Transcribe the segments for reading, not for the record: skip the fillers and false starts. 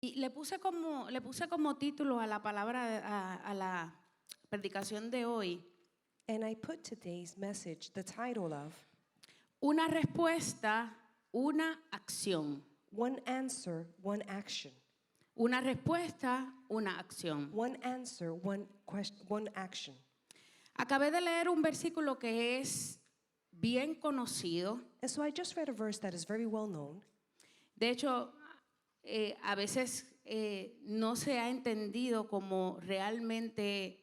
Y le puse como título a la palabra, a la predicación de hoy, And I put today's message, the title of una respuesta, una acción. One Answer, One Action. Una respuesta, una acción. One answer, one question, one action. Acabé de leer un versículo que es bien conocido. And so I just read a verse that is very well known. De hecho, a veces no se ha entendido como realmente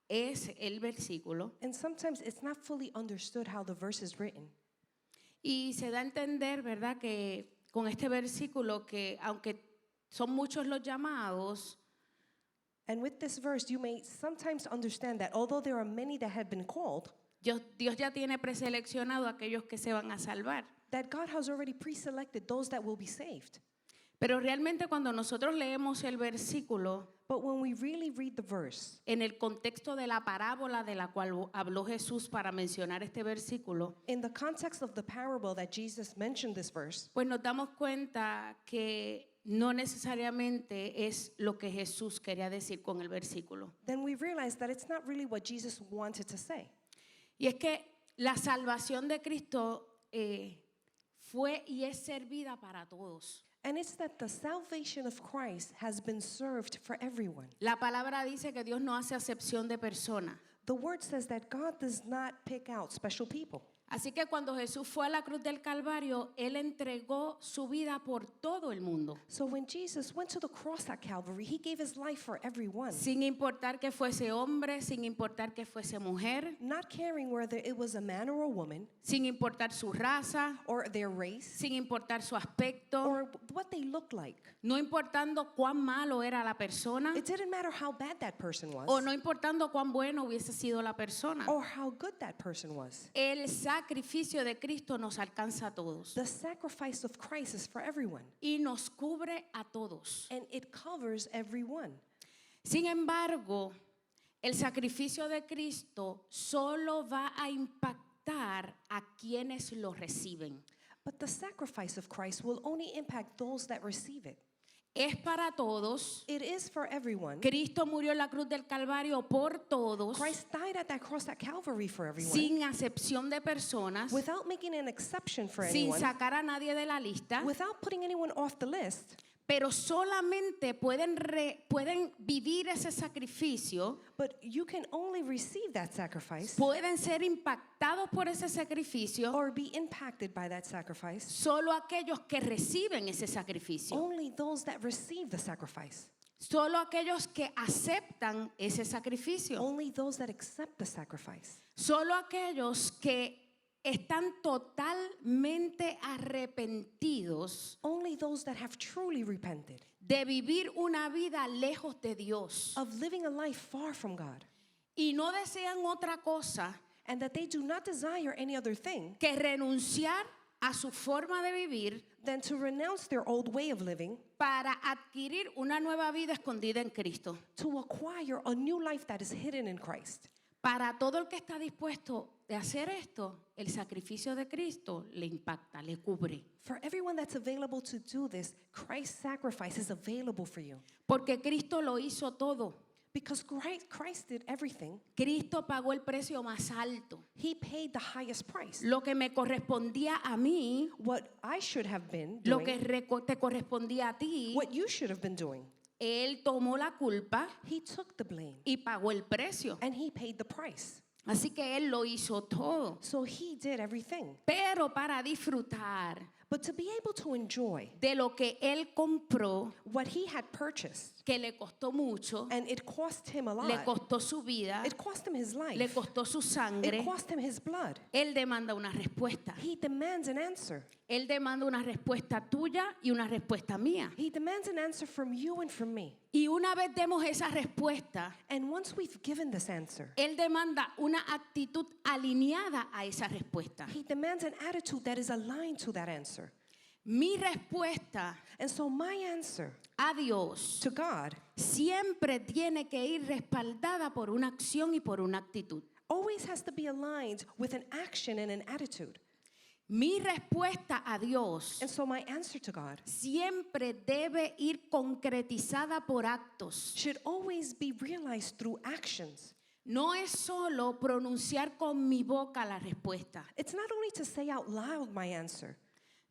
es el versículo. And sometimes it's not fully understood how the verse is written. Y se da a entender, ¿verdad?, que con este versículo que aunque son muchos los llamados, And with this verse, you may sometimes understand that although there are many that have been called, Dios ya tiene preseleccionado a aquellos que se van a salvar. that God has already pre-selected those that will be saved. Pero realmente cuando nosotros leemos el versículo But when we really read the verse, en el contexto de la parábola de la cual habló Jesús para mencionar este versículo, in the context of the parable that Jesus mentioned this verse, pues nos damos cuenta que no necesariamente es lo que Jesús quería decir con el versículo. then we realize that it's not really what Jesus wanted to say. Y es que la salvación de Cristo fue y es servida para todos. And it's that the salvation of Christ has been served for everyone. La palabra dice que Dios no hace acepción de persona. The word says that God does not pick out special people. Así que cuando Jesús fue a la cruz del Calvario, Él entregó su vida por todo el mundo, So when Jesus went to the cross at Calvary, he gave his life for everyone, sin importar que fuese hombre, sin importar que fuese mujer, not caring whether it was a man or a woman, sin importar su raza, or their race, sin importar su aspecto, or what they looked like. no importando cuán malo era la persona It didn't matter how bad that person was, o no importando cuán bueno hubiese sido la persona. or how good that person was. El sacrificio de Cristo nos alcanza a todos The sacrifice of Christ is for everyone, y nos cubre a todos. and it covers everyone. Sin embargo, el sacrificio de Cristo solo va a impactar a quienes lo reciben. But the sacrifice of Christ will only impact those that receive it. Es para todos. It is for everyone. Cristo murió en la cruz del Calvario por todos, Christ died at that cross at Calvary for everyone, sin acepción de personas, without making an exception for sin anyone, sacar a nadie de la lista, without putting anyone off the list. pero solamente pueden vivir ese sacrificio, But you can only receive that sacrifice pueden ser impactados por ese sacrificio or be impacted by that sacrifice. solo aquellos que reciben ese sacrificio, Only those that receive the sacrifice. solo aquellos que aceptan ese sacrificio, Only those that accept the sacrifice. solo aquellos que están totalmente arrepentidos Only those that have truly repented de vivir una vida lejos de Dios of living a life far from God, y no desean otra cosa and that they do not desire any other thing que renunciar a su forma de vivir than to renounce their old way of living para adquirir una nueva vida escondida en Cristo. to acquire a new life that is hidden in Christ. Para todo el que está dispuesto de hacer esto, el sacrificio de Cristo le impacta, le cubre. For everyone that's available to do this, Christ's sacrifice is available for you. Porque Cristo lo hizo todo. Because Christ did everything. Cristo pagó el precio más alto. He paid the highest price. Lo que me correspondía a mí, What I should have been lo doing, que te correspondía a ti, what you should have been doing. Él tomó la culpa He took the blame y pagó el precio. and he paid the price. Así que Él lo hizo todo. So he did everything. Pero para disfrutar But to be able to enjoy de lo que Él compró, what he had purchased, que le costó mucho, and it cost him a le lot, costó su vida, it cost him his le life, costó su it sangre, cost him his blood. Él demanda una respuesta. He demands an answer. Él demanda una respuesta tuya y una respuesta mía. He demands an answer from you and from me. Y una vez demos esa respuesta, And once we've given this answer, Él demanda una actitud alineada a esa respuesta. he demands an attitude that is aligned to that answer. Mi respuesta And so my answer a Dios to God siempre tiene que ir respaldada por una acción y por una actitud. always has to be aligned with an action and an attitude. Mi respuesta a Dios And so my answer to God siempre debe ir concretizada por actos. should always be realized through actions. No es solo pronunciar con mi boca la respuesta. It's not only to say out loud my answer.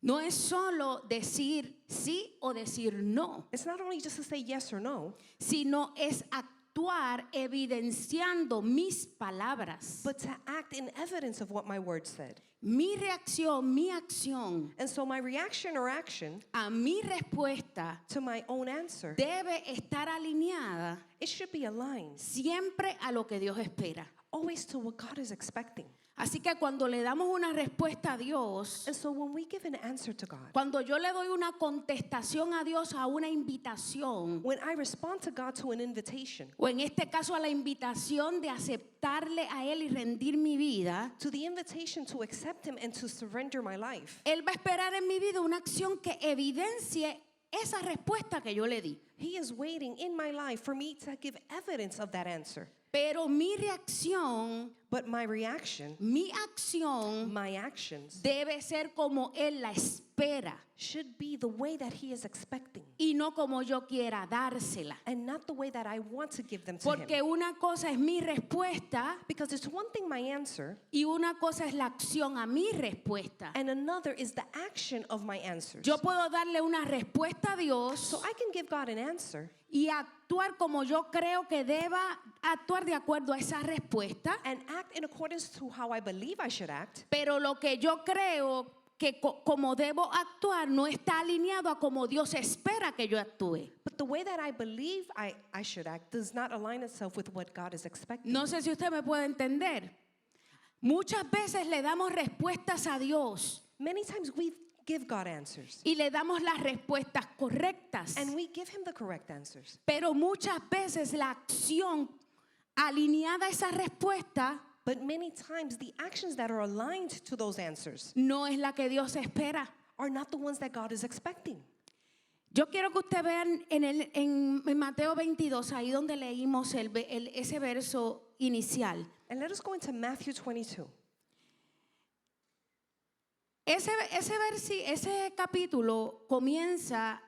No es solo decir sí o decir no, It's not only just to say yes or no, sino es actuar evidenciando mis palabras. but to act in evidence of what my word said. Mi reacción, mi acción And so my reaction or action a mi respuesta to my own answer, debe estar alineada it should be aligned siempre a lo que Dios espera. always to what God is expecting. Así que cuando le damos una respuesta a Dios, And so when we give an answer to God, cuando yo le doy una contestación a Dios a una invitación, when I respond to God to an invitation, o en este caso a la invitación de aceptarle a Él y rendir mi vida, to the invitation to accept Him and to surrender my life, Él va a esperar en mi vida una acción que evidencie esa respuesta que yo le di. He is waiting in my life for me to give evidence of that answer. Pero mi reacción, But my reaction, mi acción my actions, debe ser como Él la espera should be the way that He is expecting y no como yo quiera dársela. and not the way that I want to give them to Porque Him. una cosa es mi respuesta Because it's one thing my answer, y una cosa es la acción a mi respuesta. and another is the action of my answers. Yo puedo darle una respuesta a Dios So I can give God an answer y actuar como yo creo que deba actuar de acuerdo a esa respuesta, and act in accordance to how I believe I should act, pero lo que yo creo que como debo actuar no está alineado a como Dios espera que yo actúe. but the way that I believe I should act does not align itself with what God is expecting. No sé si usted me puede entender. Muchas veces le damos respuestas a Dios Many times we give God answers, y le damos las respuestas correctas, and we give Him the correct answers. pero muchas veces la acción alineada a esa respuesta But many times the actions that are aligned to those answers no es la que Dios espera. are not the ones that God is expecting. Yo quiero que usted vean en Mateo 22, ahí donde leímos ese verso inicial. And let us go into Matthew 22. Ese capítulo comienza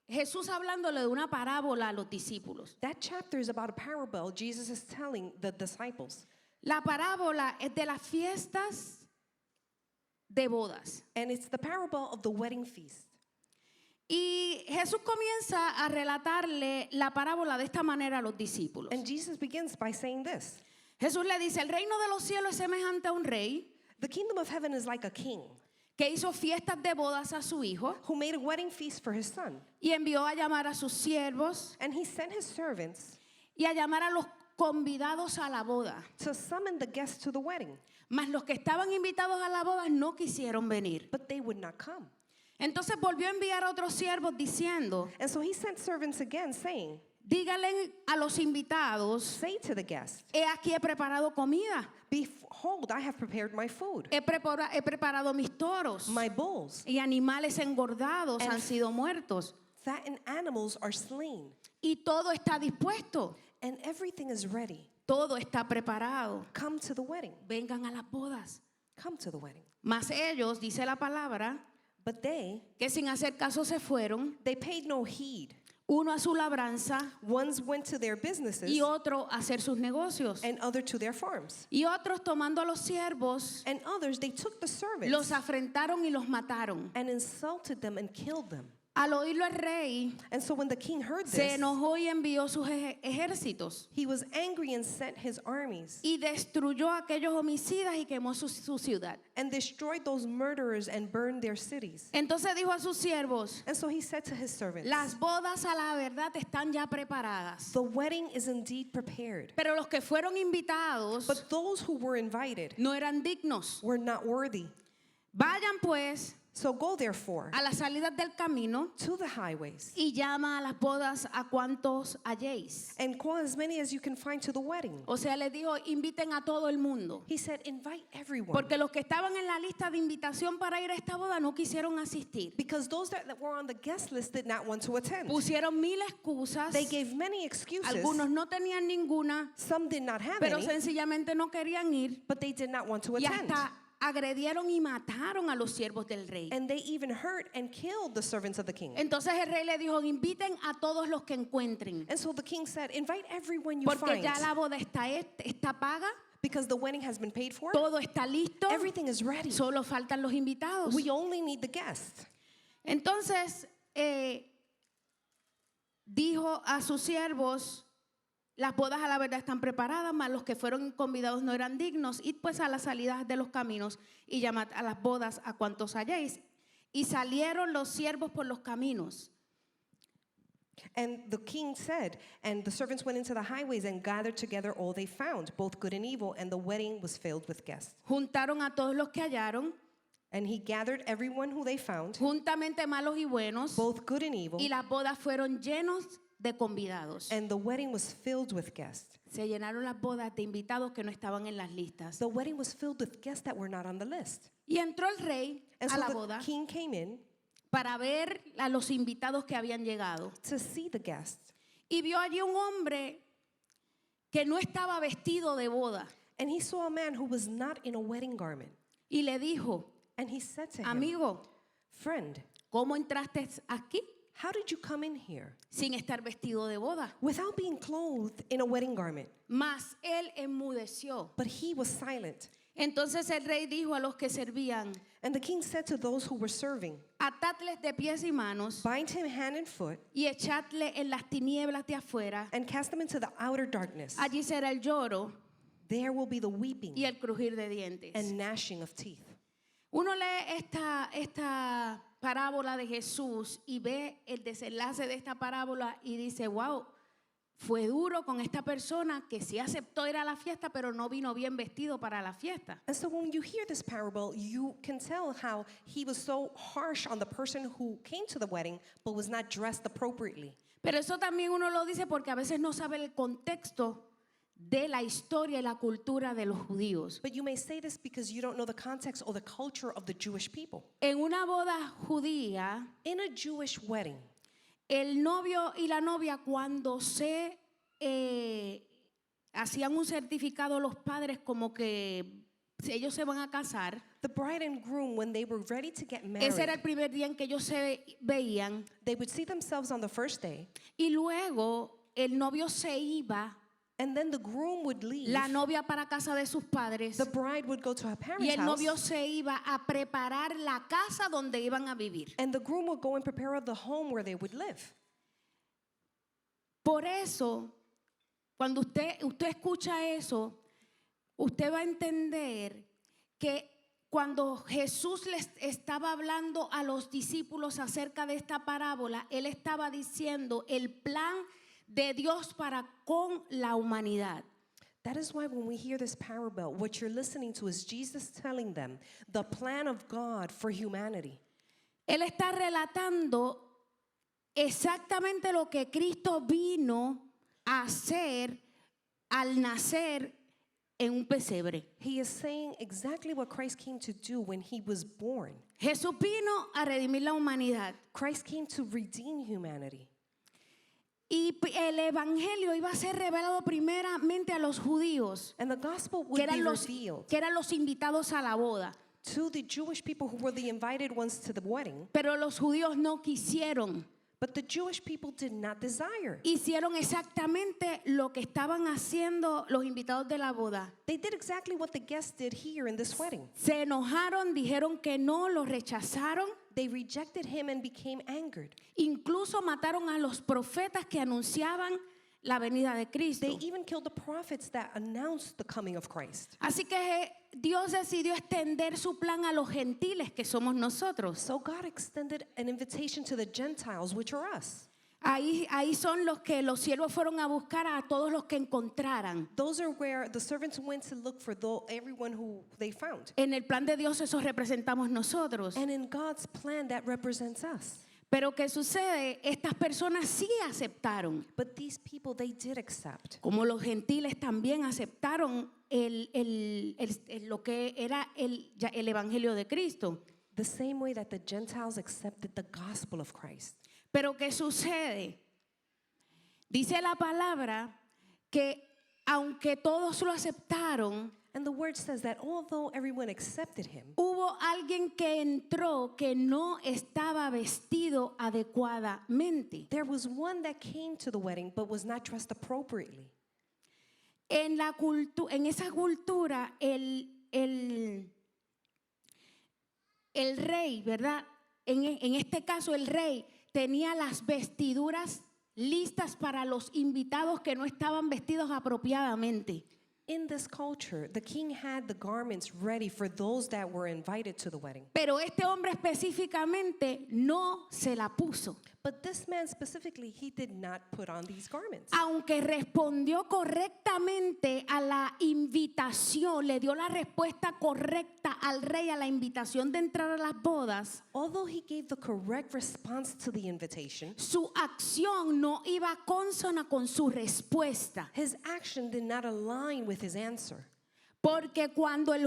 Jesús hablándole de una parábola a los discípulos. That chapter is about a parable Jesus is telling the disciples. La parábola es de las fiestas de bodas. And it's the parable of the wedding feast. Y Jesús comienza a relatarle la parábola de esta manera a los discípulos. And Jesus begins by saying this. Jesús le dice, el reino de los cielos es semejante a un rey The kingdom of heaven is like a king que hizo fiestas de bodas a su hijo who made a wedding feast for his son. y envió a llamar a sus siervos And he sent his servants y a llamar a los convidados a la boda. to summon the guests to the wedding, Mas los que estaban invitados a la boda no quisieron venir. but they would not come. Entonces volvió a enviar a otros siervos diciendo, And so he sent servants again, saying, díganle a los invitados, say to the guests, he aquí he preparado comida, behold, I have prepared my food. he preparado mis toros My bulls, y animales engordados And han sido muertos fattened animals are slain, y todo está dispuesto, and everything is ready. todo está preparado. Come to the wedding. Vengan a las bodas. Come to the wedding. Mas ellos, dice la palabra, But they que sin hacer caso se fueron, paid no heed. uno a su labranza Ones went to their businesses y otro a hacer sus negocios. and other to their farms. Y otros tomando a los siervos, And others, they took the servants los afrentaron y los mataron. and insulted them and killed them. Al oírlo el rey, And so when the king heard se this, enojó y envió sus ejércitos he was angry and sent his armies y destruyó a aquellos homicidas y quemó su ciudad. and destroyed those murderers and burned their cities. Entonces dijo a sus siervos, And so he said to his servants, las bodas a la verdad están ya preparadas, the wedding is indeed prepared, pero los que fueron invitados but those who were invited no eran dignos. were not worthy. Vayan pues So go therefore a las salidas del camino to the highways y llama a las bodas a cuantos halléis. and call as many as you can find to the wedding. O sea, les dijo, inviten a todo el mundo. He said, invite everyone. Porque los que estaban en la lista de invitación para ir a esta boda no quisieron asistir. Because those that were on the guest list did not want to attend. Pusieron mil excusas. They gave many excuses. Algunos no tenían ninguna, Some did not have pero any, sencillamente no querían ir. but they did not want to Y attend. hasta agredieron y mataron a los siervos del rey. And they even hurt and killed the servants of the king. Entonces el rey le dijo, inviten a todos los que encuentren, And so the king said, invite everyone you porque find, ya la boda está paga, because the wedding has been paid for. todo está listo, Everything is ready. solo faltan los invitados. We only need the guests. Entonces dijo a sus siervos, las bodas a la verdad están preparadas, mas los que fueron convidados no eran dignos. Id pues a las salidas de los caminos y llamad a las bodas a cuantos halléis. Y salieron los siervos por los caminos. And the king said, and the servants went into the highways and gathered together all they found, both good and evil, and the wedding was filled with guests. Juntaron a todos los que hallaron, And he gathered everyone who they found, juntamente malos y buenos, both good and evil, y las bodas fueron llenos de convidados. and the wedding was filled with guests. Se llenaron las bodas de invitados que no estaban en las listas. The wedding was filled with guests that were not on the list. Y entró el rey And a so la the boda king came in para ver a los invitados que habían llegado. to see the guests. Y vio allí un hombre que no estaba vestido de boda. And he saw a man who was not in a wedding garment. Y le dijo, And he said to him, amigo, friend, ¿cómo entraste aquí how did you come in here sin estar vestido de boda? without being clothed in a wedding garment? Mas él enmudeció. But he was silent. Entonces el rey dijo a los que servían, And the king said to those who were serving, atadles de pies y manos bind him hand and foot y echadle en las tinieblas de afuera. and cast him into the outer darkness. Allí será el lloro There will be the weeping y el crujir de dientes. and gnashing of teeth. Uno lee esta parábola de Jesús y ve el desenlace de esta parábola y dice, wow, fue duro con esta persona que sí aceptó ir a la fiesta, pero no vino bien vestido para la fiesta. And so when you hear this parable, you can tell how he was so harsh on the person who came to the wedding but was not dressed appropriately. Pero eso también uno lo dice porque a veces no sabe el contexto de la historia y la cultura de los judíos. But you may say this because you don't know the context or the culture of the Jewish people. En una boda judía, In a Jewish wedding, el novio y la novia cuando hacían un certificado los padres como que si ellos se van a casar, the bride and groom, when they were ready to get married, ese era el primer día en que ellos se veían they would see themselves on the first day, y luego el novio se iba, and then the groom would leave. la novia para casa de sus padres The bride would go to her y parents' el novio house, se iba a preparar la casa donde iban a vivir. and the groom would go and prepare the home where they would live. Por eso, cuando usted escucha eso, usted va a entender que cuando Jesús les estaba hablando a los discípulos acerca de esta parábola, él estaba diciendo el plan de Dios para con la humanidad. That is why when we hear this parable, what you're listening to is Jesus telling them the plan of God for humanity. Él está relatando exactamente lo que Cristo vino a hacer al nacer en un pesebre. He is saying exactly what Christ came to do when he was born. Jesús vino a redimir la humanidad. Christ came to redeem humanity. Y el evangelio iba a ser revelado primeramente a los judíos, And the gospel que would be eran revealed los invitados a la boda. to the Jewish people who were the invited ones to the wedding. Pero los judíos no quisieron. But the Jewish people did not desire. Hicieron exactamente lo que estaban haciendo los invitados de la boda. They did exactly what the guests did here in this wedding. Se enojaron, dijeron que no, los rechazaron. They rejected him and became angered. Incluso mataron a los profetas que anunciaban la venida de Cristo. They even killed the prophets that announced the coming of Christ. Así que Dios decidió extender su plan a los gentiles que somos nosotros. So God extended an invitation to the Gentiles, which are us. Ahí son los que los siervos fueron a buscar a todos los que encontraran. Those are where the servants went to look for everyone who they found. En el plan de Dios eso representamos nosotros. And in God's plan, that represents us. Pero ¿qué sucede? Estas personas sí aceptaron. But these people, they did accept. Como los gentiles también aceptaron lo que era el evangelio de Cristo. The same way that the Gentiles accepted the gospel of Christ. Pero ¿qué sucede? Dice la palabra que aunque todos lo aceptaron, And the word says that although everyone accepted him, hubo alguien que entró que no estaba vestido adecuadamente. there was one that came to the wedding but was not dressed appropriately. En esa cultura, el rey, ¿verdad? En este caso, el rey tenía las vestiduras listas para los invitados que no estaban vestidos apropiadamente. In this culture, the king had the garments ready for those that were invited to the wedding. Pero este hombre específicamente no se la puso. But this man specifically, he did not put on these garments. Aunque respondió correctamente a la invitación, le dio la respuesta correcta al rey a la invitación de entrar a las bodas, Although he gave the correct response to the invitation, su acción no iba consona con su respuesta. his action did not align with his answer. Porque cuando el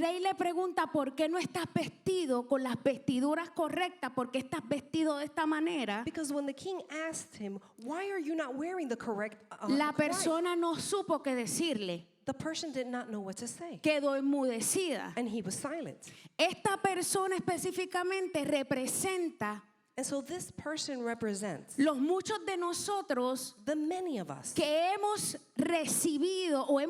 rey le pregunta por qué no estás vestido con las vestiduras correctas, por qué estás vestido de esta manera, Because when the king asked him, why are you not wearing the correct la cloth?" persona no supo qué decirle, The person did not know what to say. quedó enmudecida. And he was silent. Esta persona específicamente representa And so this person represents los muchos de nosotros the many of us que hemos recibido o le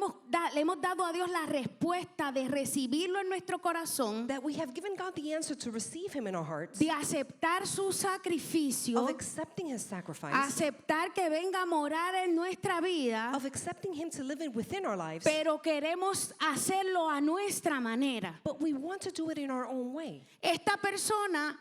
hemos dado a Dios la respuesta de recibirlo en nuestro corazón, that we have given God the answer to receive him in our hearts, de aceptar su sacrificio, of accepting his sacrifice, aceptar que venga a morar en nuestra vida, of accepting him to live in within our lives, pero queremos hacerlo a nuestra manera. but we want to do it in our own way. Esta persona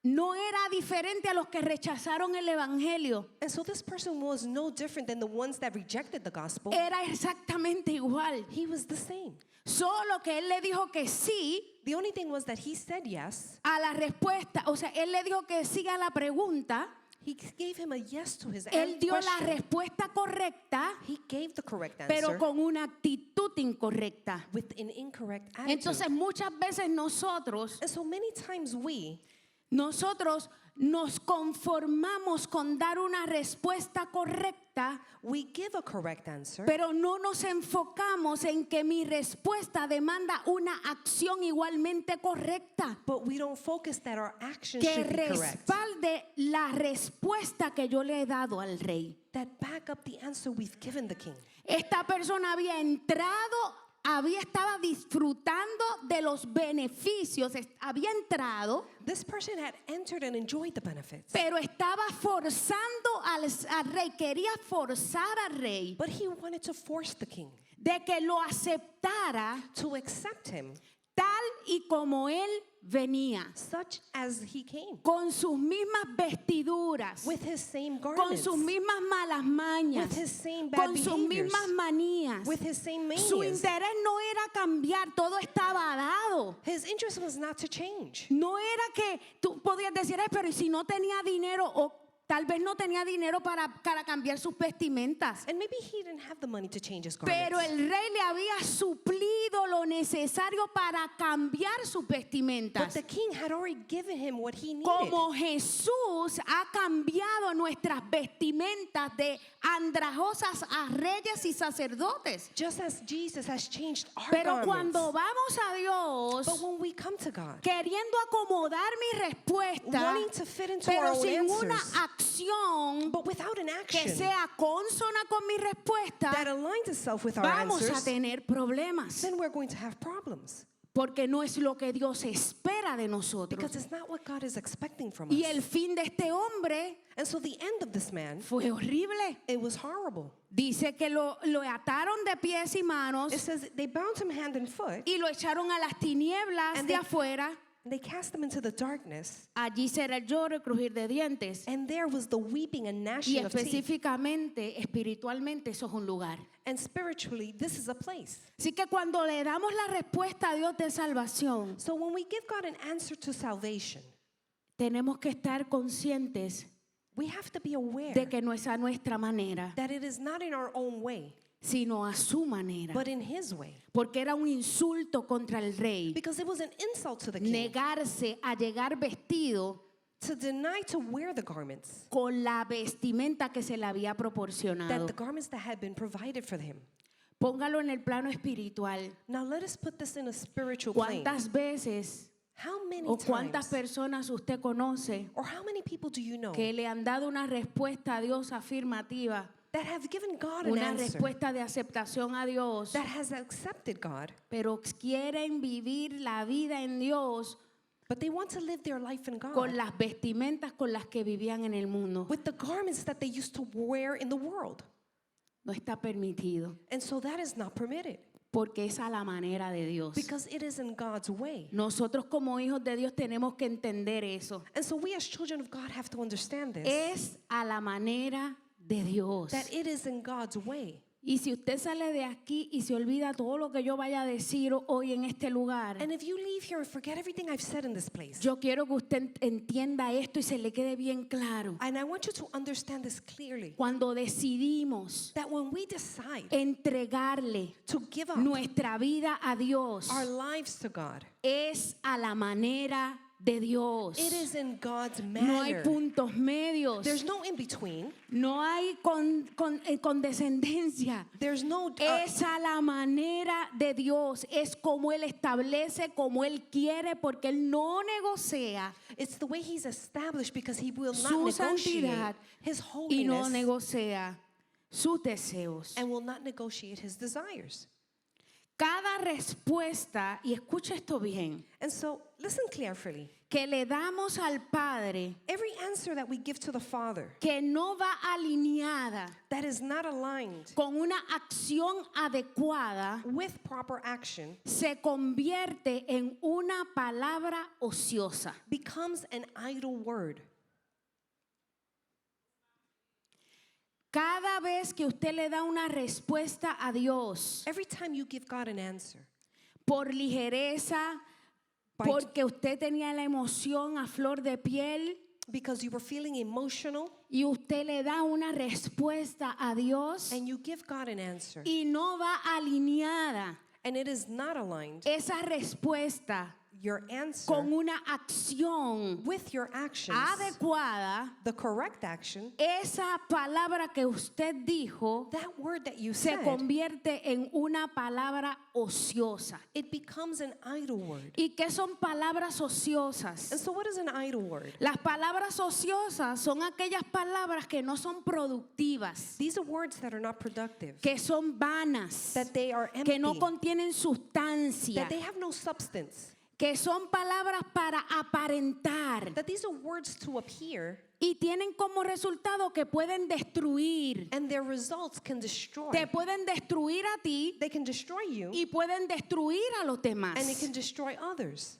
no era diferente a los que rechazaron el evangelio. And so this person was no different than the ones that rejected the gospel. Era exactamente igual. He was the same. Solo que él le dijo que sí The only thing was that he said yes. a la respuesta. O sea, él le dijo que sí a la pregunta. He gave him a yes to his Él dio la question. respuesta correcta, He gave the correct pero answer con una actitud incorrecta. with an incorrect attitude. Entonces muchas veces nosotros And so many times nos conformamos con dar una respuesta correcta, we give a correct answer, pero no nos enfocamos en que mi respuesta demanda una acción igualmente correcta, but we don't focus that our actions que should be correct, respalde la respuesta que yo le he dado al rey. that back up the answer we've given the king. Esta persona estaba disfrutando de los beneficios, había entrado, This person had entered and enjoyed the benefits, pero estaba forzando al rey, quería forzar al rey but he wanted to force the king de que lo aceptara to accept him tal y como él venía, such as he came, con sus mismas vestiduras, with his same con garments, sus mismas malas mañas, with his same bad con sus behaviors, mismas manías. with his same Su manias. interés no era cambiar, todo estaba dado. His interest was not to change. No era que tú podías decir, pero ¿y si no tenía dinero? O tal vez no tenía dinero para cambiar sus vestimentas. And maybe he didn't have the money to change his Pero garments. el rey le había suplido lo necesario para cambiar sus But vestimentas. the king had already given him what he needed. Como Jesús ha cambiado nuestras vestimentas de andrajosas a reyes y sacerdotes. Just as Jesus has changed our Pero garments. cuando vamos a Dios, But when we come to God, queriendo acomodar mi respuesta, wanting to fit into pero our own sin una answers, acción but without an que action sea consona con mi respuesta, that aligns itself with our vamos a answers, tener problemas. then we're going to have problems. Porque no es lo que Dios espera de nosotros. Because it's not what God is expecting from Y us. el fin de este hombre And so the end of this man, fue horrible. it was horrible. Dice que lo ataron de pies y manos It says they bound him hand and foot, y lo echaron a las tinieblas And de they- afuera. and they cast him into the darkness. Allí será el lloro y crujir de dientes. And there was the weeping and Y gnashing of teeth. específicamente, espiritualmente, eso es un lugar. And spiritually, this is a place. Así que cuando le damos la respuesta a Dios de salvación, So when we give God an answer to salvation, tenemos que estar conscientes we have to be aware de que no es a nuestra manera, that it is not in our own way, sino a su manera. but in His way. Porque era un insulto contra el rey Because it was an insult to the king negarse a llegar vestido to deny to wear the garments, con la vestimenta que se le había proporcionado. that the garments that had been provided for him. Póngalo en el plano espiritual. Now let us put this in a spiritual plane. ¿Cuántas veces How many o cuántas times personas usted conoce or how many people do you know que le han dado una respuesta a Dios afirmativa, that have given God an una answer, respuesta de aceptación a Dios, that has accepted God, pero quieren vivir la vida en Dios but they want to live their life in God con las vestimentas con las que vivían en el mundo? with the garments that they used to wear in the world? No está permitido, And so that is not permitted porque es a la manera de Dios. because it is in God's way. Nosotros como hijos de Dios tenemos que entender eso. And so we as children of God have to understand this, Es a la manera de Dios. that it is in God's way. Y si usted sale de aquí y se olvida todo lo que yo vaya a decir hoy en este lugar, And if you leave here and forget everything I've said in this place, yo quiero que usted entienda esto y se le quede bien claro. and I want you to understand this clearly, Cuando decidimos that when we decide entregarle to give up nuestra vida a Dios, our lives to God, es a la manera de Dios. it is in God's No hay manner. puntos medios. There's no in between. No hay condescendencia. There's no Es a la manera de Dios. Es como Él establece, como Él quiere, porque Él no negocia it's the way he's established because he will not su negotiate santidad his y no holiness negocia sus deseos. and will not negotiate his desires. Cada respuesta, y escucha esto bien, And so listen carefully. que le damos al Padre, Every answer that we give to the Father que no va alineada that is not aligned con una acción adecuada, with proper action se convierte en una palabra ociosa. becomes an idle word. Cada vez que usted le da una respuesta a Dios Every time you give God an answer, por ligereza, porque usted tenía la emoción a flor de piel because you were feeling emotional y usted le da una respuesta a Dios and you give God an answer y no va alineada and it is not aligned, esa respuesta your answer con una acción with your actions, adecuada, the correct action, esa palabra que usted dijo that word that you se said, convierte en una palabra ociosa. it becomes an idle word. ¿Y qué son palabras ociosas? And so what is an idle word? Las palabras ociosas son aquellas palabras que no son productivas, These are words that are not productive, que son vanas, that they are empty, que no contienen sustancia, that they have no substance, que son palabras para aparentar that these are words to appear y tienen como resultado que pueden destruir. and their results can destroy. Te pueden destruir a ti They can destroy you y pueden destruir a los demás. and it can destroy others.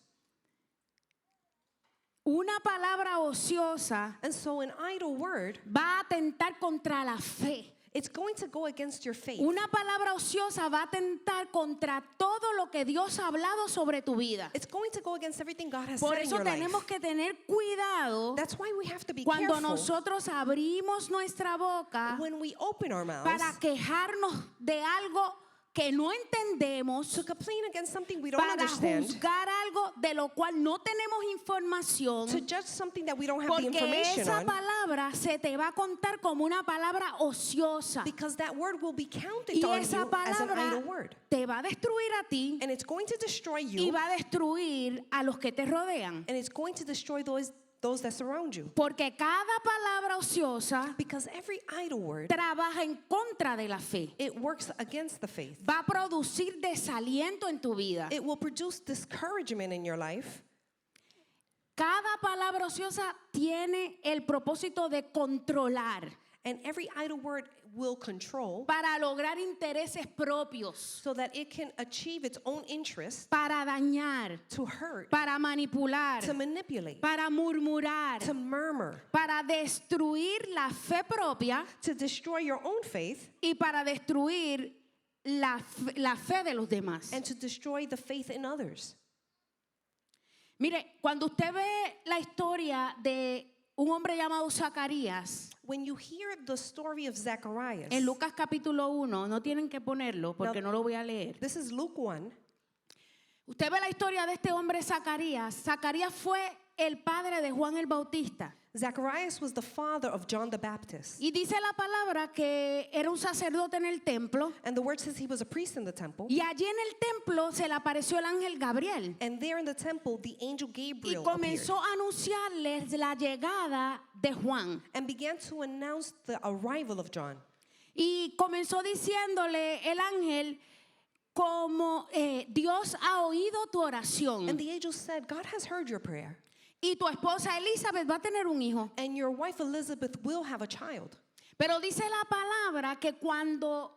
Una palabra ociosa And so an idle word, va a atentar contra la fe. it's going to go against your faith. Una palabra ociosa va a atentar contra todo lo que Dios ha hablado sobre tu vida. It's going to go against everything God has Por said in eso your tenemos life. que tener cuidado That's why we have to be cuando careful nosotros abrimos nuestra boca when we open our mouths para quejarnos de algo que no entendemos, to complain against something we don't para understand, juzgar algo de lo cual no tenemos información, to judge something that we don't have the porque information esa on, palabra se te va a contar como una palabra ociosa because that word will be counted y on esa you as an idle palabra word. te va a destruir a ti And it's going to destroy y you, va a destruir a los que te rodean. and it's going to destroy those that surround you. Porque cada palabra ociosa Because every idle word, trabaja en contra de la fe. it works against the faith. Va a producir desaliento en tu vida. It will produce discouragement in your life. Cada palabra ociosa tiene el propósito de controlar And every idle word will control para lograr intereses propios, so that it can achieve its own interest, para dañar, to hurt, para manipular, to manipulate, para murmurar, to murmur, para destruir la fe propia to destroy your own faith, y para destruir la fe de los demás. and to destroy the faith in others. Mire, cuando usted ve la historia de un hombre llamado Zacarías, When you hear the story of Zacharias, en Lucas capítulo 1, no tienen que ponerlo porque no lo voy a leer. this is Luke 1. Usted ve la historia de este hombre Zacarías. Zacarías fue el padre de Juan el Bautista. Zacharias was the father of John the Baptist. Y dice la palabra que era un sacerdote en el templo. And the word says he was a priest in the temple. Y allí en el templo se le apareció el ángel Gabriel. And there in the temple, the angel Y Gabriel comenzó appeared a anunciarles la llegada de Juan. and began to announce the arrival of John. Y comenzó diciéndole el ángel como Dios ha oído tu oración. And the angel said, God has heard your prayer, Y tu esposa Elizabeth va a tener un hijo. and your wife Elizabeth will have a child. Pero dice la palabra que cuando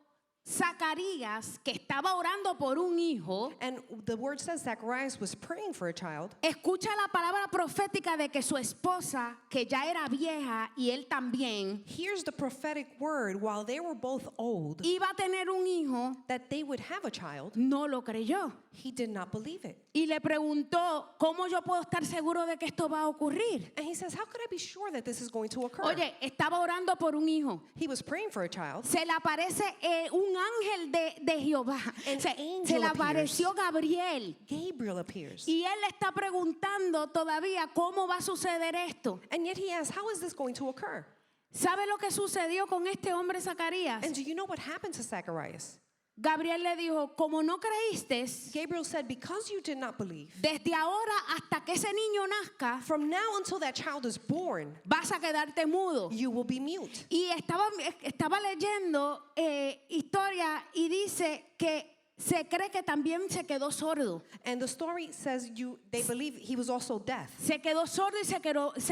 Zacarías, que estaba orando por un hijo, And the word says Zacharias was praying for a child. escucha la palabra profética de que su esposa, que ya era vieja y él también, Here's the prophetic word while they were both old iba a tener un hijo, that they would have a child. no lo creyó. He did not believe it. Y le preguntó, ¿cómo yo puedo estar seguro de que esto va a ocurrir? And he says, how could I be sure that this is going to occur? Oye, estaba orando por un hijo. He was praying for a child. Se le aparece un ángel de Jehová. An Se angel le appears. apareció Gabriel. Gabriel appears. Y él le está preguntando todavía cómo va a suceder esto. And yet he asks, how is this going to occur? ¿Sabe lo que sucedió con este hombre Zacarías? And do you know what happened to Zacharias? Gabriel le dijo, como no creíste, Gabriel said, because you did not believe, desde ahora hasta que ese niño nazca, from now until that child is born, vas a quedarte mudo. you will be mute. Y estaba leyendo historia y dice que se cree que también se quedó sordo. And the story says they believe he was also deaf. Se quedó sordo y se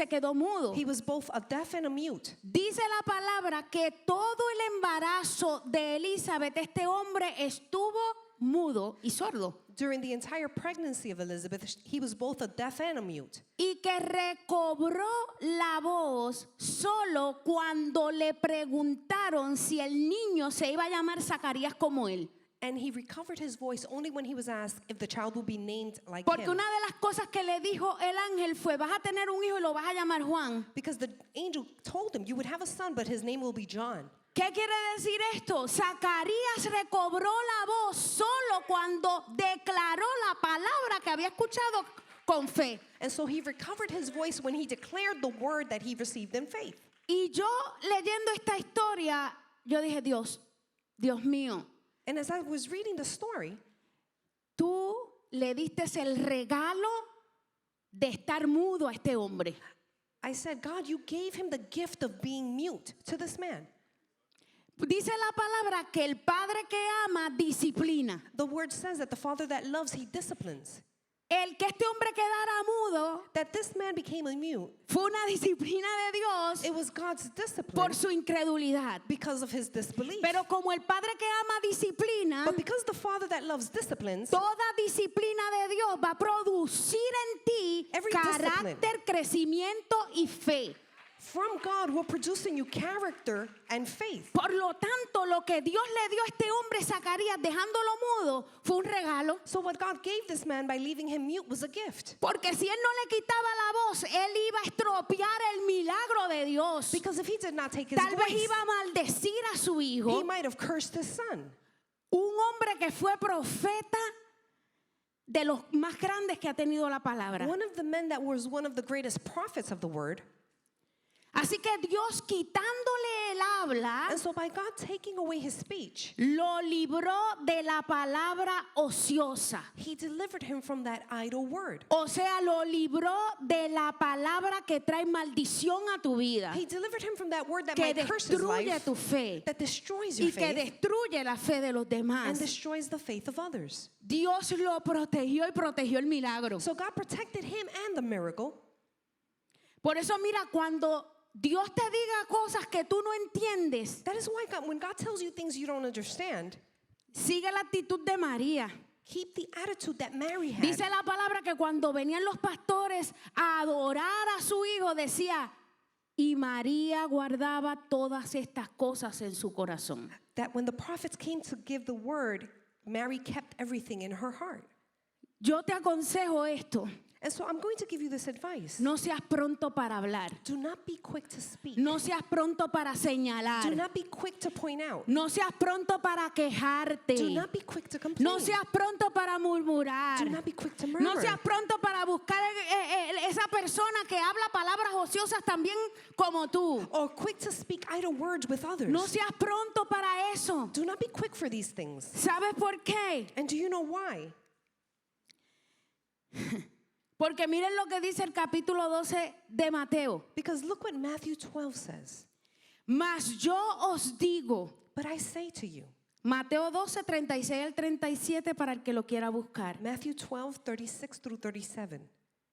quedó mudo. He was both a deaf and a mute. Dice la palabra que todo el embarazo de Elizabeth, este hombre estuvo mudo y sordo. During the entire pregnancy of Elizabeth, he was both a deaf and a mute. Y que recobró la voz solo cuando le preguntaron si el niño se iba a llamar Zacarías como él. And he recovered his voice only when he was asked if the child would be named like Porque him. una de las cosas que le dijo el ángel fue, vas a tener un hijo y lo vas a llamar Juan. Because the angel told him, you would have a son, but his name will be John. ¿Qué quiere decir esto? Zacarías recobró la voz solo cuando declaró la palabra que había escuchado con fe. And so he recovered his voice when he declared the word that he received in faith. Y yo leyendo esta historia, yo dije, Dios mío, And as I was reading the story, tú le diste el regalo de estar mudo a este hombre. I said, God, you gave him the gift of being mute to this man. Dice la palabra que el padre que ama disciplina. The word says that the father that loves, he disciplines. El que este hombre quedara mudo That this man became a mute, fue una disciplina de Dios it was God's discipline por su incredulidad. because of his disbelief. Pero como el padre que ama disciplina, But because the father that loves disciplines, toda disciplina de Dios va a producir en ti Every carácter, crecimiento y fe. from God will produce in you character and faith. Por lo tanto, lo que Dios le dio a este hombre Zacarías dejándolo mudo fue un regalo. So what God gave this man by leaving him mute was a gift. Porque si él no le quitaba la voz, él iba a estropear el milagro de Dios. Because if he did not take his Tal vez voice, iba a maldecir a su he hijo. might have cursed his son. Un hombre que fue profeta de los más grandes que ha tenido la palabra. One of the men that was one of the greatest prophets of the word. Así que Dios quitándole el habla, And so by God taking away his speech, lo libró de la palabra ociosa. he delivered him from that idle word. O sea, lo libró de la palabra que trae maldición a tu vida, He delivered him from that word that que might curse his destruye life, tu fe that destroys your y que faith, destruye la fe de los and demás. destroys the faith of others. Dios lo protegió y protegió el milagro. So God protected him and the miracle. Por eso mira, cuando Dios te diga cosas que tú no entiendes, That is why God, when God tells you things you don't understand, sigue la actitud de María. keep the attitude that Mary had. Dice la palabra que cuando venían los pastores a adorar a su hijo, decía, y María guardaba todas estas cosas en su corazón. That when the prophets came to give the word, Mary kept everything in her heart. Yo te aconsejo esto. And so I'm going to give you this advice. No seas pronto para hablar. Do not be quick to speak. No seas pronto para Do señalar. not be quick to point out. No seas pronto para quejarte. Do not be quick to complain. No seas pronto para murmurar. Do not be quick to No murmur. seas pronto para buscar esa persona que habla palabras ociosas también como tú. Or quick to speak idle words with others. No seas pronto para eso. Do not be quick for these things. ¿Sabes por qué? And do you know why? Porque miren lo que dice el capítulo 12 de Mateo. Because look what Matthew 12 says. Mas yo os digo, But I say to you, Mateo 12, 36 al 37 para el que lo quiera buscar. Matthew 12, 36 through 37.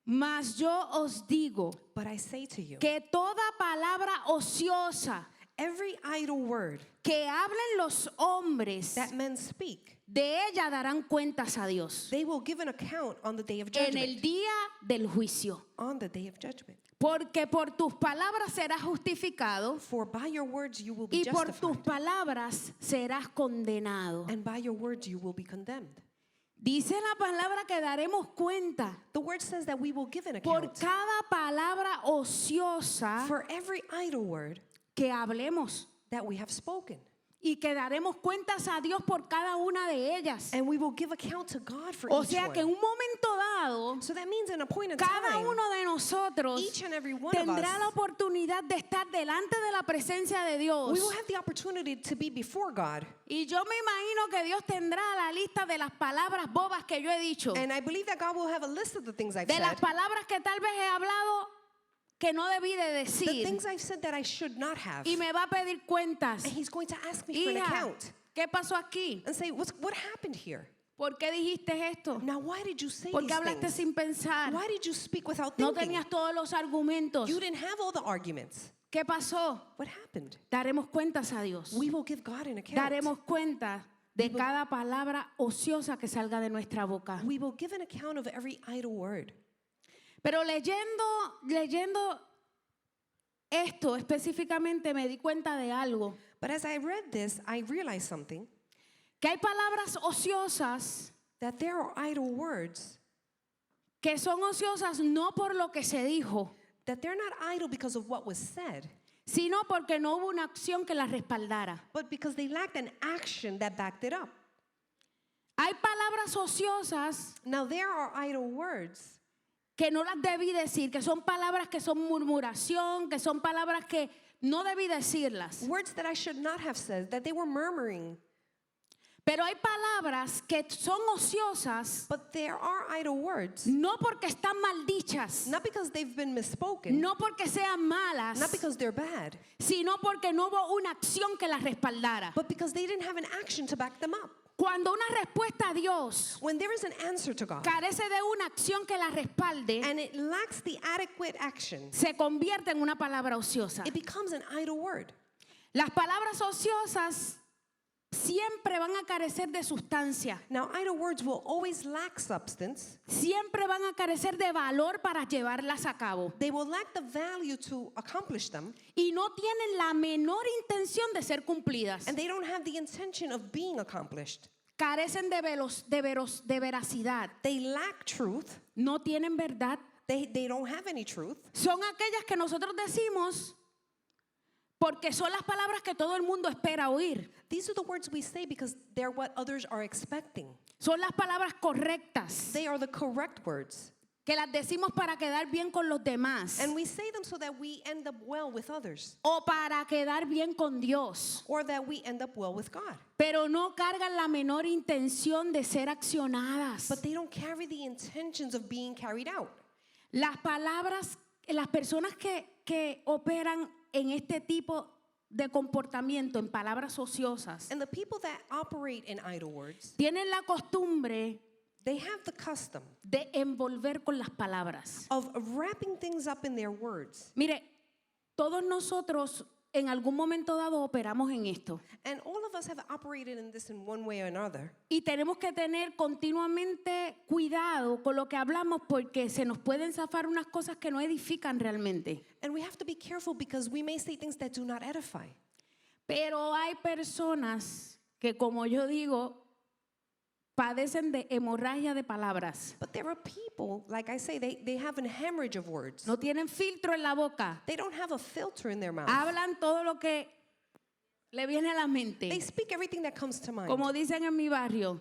Mas yo os digo But I say to you, que toda palabra ociosa every idle word que hablen los hombres, that men speak, de ella darán cuentas a Dios they will give an account on the day of en el judgment. día del juicio. On the day of judgment. Porque por tus palabras serás justificado For by your words you will be y por tus justified, palabras serás condenado. and by your words you will be condemned. Dice la palabra que daremos cuenta The word says that we will give an por account cada palabra ociosa for every idle word que hablemos that we have spoken. y que daremos cuentas a Dios por cada una de ellas. And we will give account to God for O each sea que en one. un momento dado, So that means in a point in cada time, uno de nosotros each and every one of tendrá la us, oportunidad de estar delante de la presencia de Dios. we will have the opportunity to be before God. Y yo me imagino que Dios tendrá la lista de las palabras bobas que yo he dicho, And I believe that God will have a list of the things I've de las said, palabras que tal vez he hablado que no debí de the decir, things I've said that I should not have. y me va a pedir cuentas. And He's going to ask me for an Hija, account ¿qué pasó aquí? and say, what happened here? ¿Por qué dijiste esto? Now, why did you say ¿Por qué these hablaste things? sin pensar? Why did you speak without No thinking? tenías todos los argumentos. You didn't have all the arguments. ¿Qué pasó? What happened? Daremos cuentas a Dios. We will give God an account. Daremos cuenta de cada palabra ociosa que salga de nuestra boca. We will give an account of every idle word. Pero leyendo esto específicamente me di cuenta de algo. But as I read this, I realized something, Que hay palabras ociosas that there are idle words, que son ociosas no por lo que se dijo, that they're not idle because of what was said, sino porque no hubo una acción que las respaldara. but because they lacked an action that backed it up. Hay palabras ociosas Now, there are idle words que no las debí decir, que son palabras que son murmuración, que son palabras que no debí decirlas. words that I should not have said, that they were murmuring. Pero hay palabras que son ociosas But there are idle words, no porque están mal dichas, not because they've been misspoken, no porque sean malas, not because they're bad, sino porque no hubo una acción que las respaldara. but because they didn't have an action to back them up. Cuando una respuesta a Dios When there is an answer to God, carece de una acción que la respalde, and it lacks the adequate action, se convierte en una palabra ociosa. it becomes an idle word. Las palabras ociosas siempre van a carecer de sustancia, Now, idle words will always lack substance. siempre van a carecer de valor para llevarlas a cabo They will lack the value to accomplish them, y no tienen la menor intención de ser cumplidas. and they don't have the intention of being accomplished. Carecen de veracidad, They lack truth. no tienen verdad. They don't have any truth. Son aquellas que nosotros decimos porque son las palabras que todo el mundo espera oír. These are the words we say because they're what others are expecting. Son las palabras correctas They are the correct words. que las decimos para quedar bien con los demás And we say them so that we end up well with others, o para quedar bien con Dios, or that we end up well with God. pero no cargan la menor intención de ser accionadas. But they don't carry the intentions of being carried out. Las palabras, las personas que operan en este tipo de comportamiento, en palabras ociosas, And the people that operate in idle words, tienen la costumbre they have the custom de envolver con las palabras. of wrapping things up in their words. Mire, todos nosotros en algún momento dado operamos en esto And all of us have operated in this in one way or another. y tenemos que tener continuamente cuidado con lo que hablamos porque se nos pueden zafar unas cosas que no edifican realmente. And we have to be careful because we may say things that do not edify. Pero hay personas que, como yo digo, padecen de hemorragia de palabras. But there are people, like I say, they have an hemorrhage of words. No tienen filtro en la boca. They don't have a filter in their mouth. Hablan todo lo que le viene a la mente. They speak everything that comes to mind. Como dicen en mi barrio,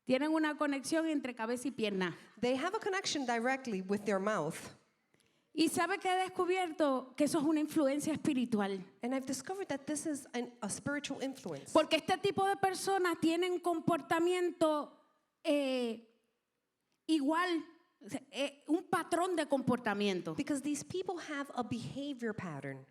tienen una conexión entre cabeza y pierna. They have a connection directly with their mouth. Y sabe que he descubierto que eso es una influencia espiritual. And I've discovered that this is a spiritual influence. Porque este tipo de personas tienen un comportamiento igual, un patrón de comportamiento. Because these people have a behavior pattern.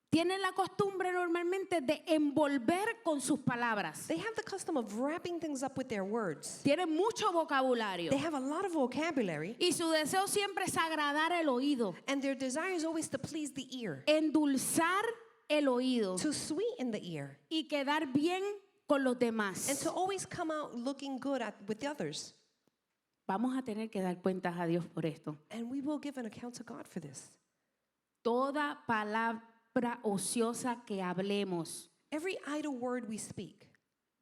Tienen la costumbre normalmente de envolver con sus palabras. They have the custom of wrapping things up with their words. Tienen mucho vocabulario. They have a lot of vocabulary. Y su deseo siempre es agradar el oído, And their desire is always to please the ear. endulzar el oído To sweeten the ear. y quedar bien con los And demás. to always come out looking good with the others. Vamos a tener que dar cuentas a Dios por esto. And we will give an account to God for this. Toda palabra ociosa que hablemos, Every idle word we speak,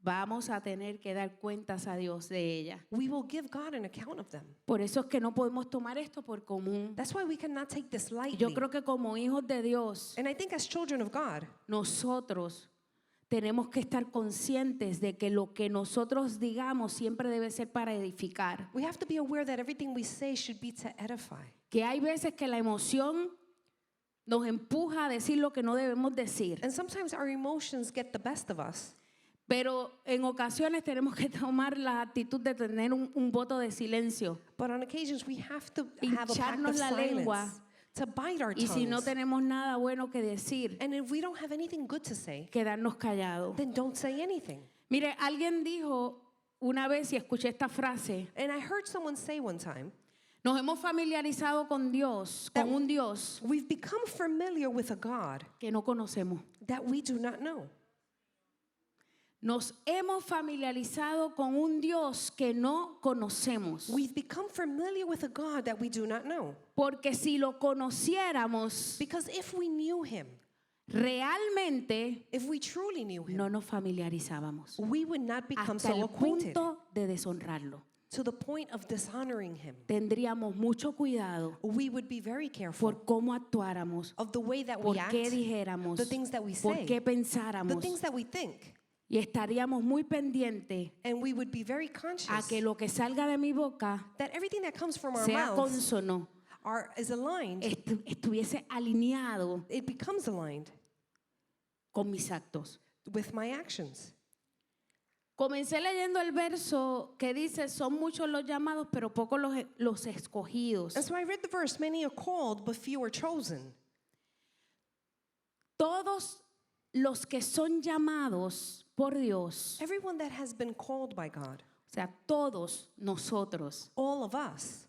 vamos a tener que dar cuentas a Dios de ella. we will give God an account of them. Por eso es que no podemos tomar esto por común. That's why we cannot take this lightly. Yo creo que como hijos de Dios, And I think as children of God, nosotros tenemos que estar conscientes de que lo que nosotros digamos siempre debe ser para edificar. we have to be aware that everything we say should be to edify. Que hay veces que la emoción nos empuja a decir lo que no debemos decir. And sometimes our emotions get the best of us. Pero en ocasiones tenemos que tomar la actitud de tener un voto de silencio. But on occasions we have to have a pact Pincharnos of la lengua. silence, to bite our Y si no tongues. tenemos nada bueno que decir, And if we don't have anything good to say, quedarnos callados. then don't say anything. Mire, alguien dijo una vez, y escuché esta frase, And I heard someone say one time, nos hemos familiarizado con Dios, con un Dios we've become familiar with a God que no conocemos. that we do not know. Nos hemos familiarizado con un Dios que no conocemos. We've become familiar with a God that we do not know. Porque si lo conociéramos Because if we knew him, realmente, if we truly knew him, no nos familiarizábamos. we would not become Hasta so el acquainted punto de deshonrarlo. to the point of dishonoring him. Tendríamos mucho cuidado We would be very careful por cómo actuáramos, of the way that por we act, qué dijéramos, the things that we por say, qué the pensáramos. things that we think. Y estaríamos muy pendientes And we would be very a conscious que lo que salga de mi boca that everything that comes from our sea mouths consono, is aligned. estuviese alineado It becomes aligned con mis actos. with my actions. Comencé leyendo el verso que dice, son muchos los llamados, pero pocos los escogidos. And so I read the verse, many are called, but few are chosen. Todos los que son llamados por Dios, Everyone that has been called by God, o sea, todos nosotros all of us,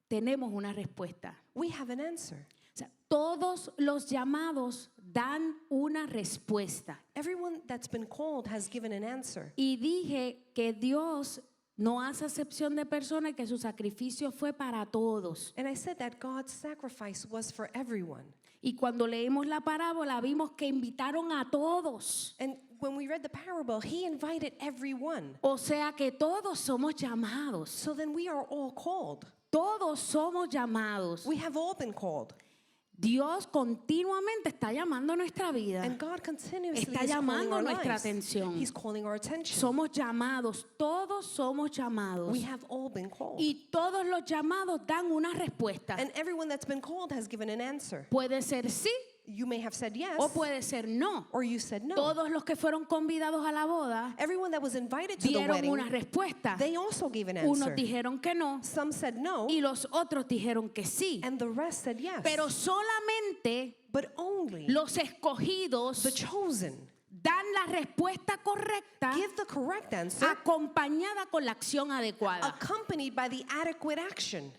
tenemos una respuesta. we have an answer. O sea, todos los llamados dan una respuesta. Everyone that's been called has given an answer. Y dije que Dios no hace acepción de personas y que su sacrificio fue para todos. And I said that God's sacrifice was for everyone. Y cuando leímos la parábola vimos que invitaron a todos. And when we read the parable, he invited everyone. O sea que todos somos llamados. So then we are all called. Todos somos llamados. We have all been called. Dios continuamente está llamando a nuestra vida. And God continuously Está is calling llamando our nuestra lives. atención. He's calling our attention. Somos llamados, todos somos llamados. We have all been called. Y todos los llamados dan una respuesta. And everyone that's been called has given an answer. Puede ser sí You may have said yes, o puede ser no. or you said no. Todos los que fueron convidados a la boda Everyone that was invited to the dieron wedding, una respuesta. they also gave an Unos answer. dijeron que no Some said no, y los otros dijeron que sí. and the rest said yes. Pero solamente But only los escogidos the chosen dan la respuesta correcta give the correct answer, acompañada con la acción adecuada. accompanied by the adequate action.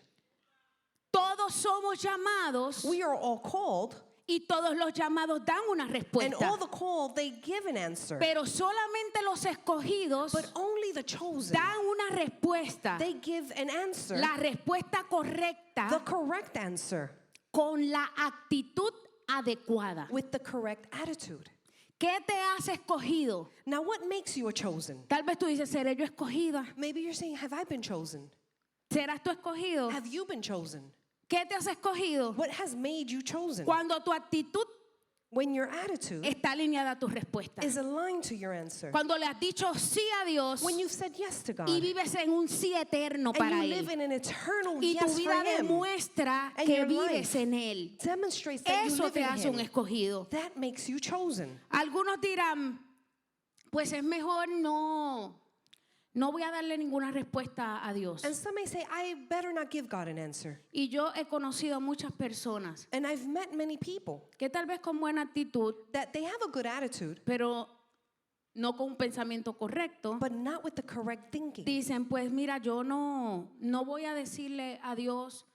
Todos somos llamados We are all called, y todos los llamados dan una and respuesta. all the called, they give an answer. Pero solamente los escogidos But only the chosen, dan una respuesta. they give an answer, La respuesta the correcta correct answer, con la actitud adecuada. with the correct attitude. ¿Qué te has escogido? Now, what makes you a chosen? Tal vez tú dices, ¿seré yo escogida? Maybe you're saying, have I been chosen? ¿Serás tú escogido? Have you been chosen? ¿Qué te has escogido? What has made you chosen? Cuando tu actitud When your attitude está alineada a tus respuestas. is aligned to your answer. Cuando le has dicho sí a Dios When you've said yes to God y vives en un sí eterno and para you live Él. in an eternal Y tu yes vida for Him, demuestra and que your vives life en Él. demonstrates that you Eso live te in hace un Him. escogido. That makes you chosen. Algunos dirán, pues es mejor no voy a darle ninguna respuesta a Dios. And some may say, I better not give God an answer. Y yo he conocido a muchas personas And I've met many people que tal vez con buena actitud, that they have a good attitude, pero no con un pensamiento correcto, but not with the correct thinking. dicen, pues mira, yo no voy a decirle a Dios,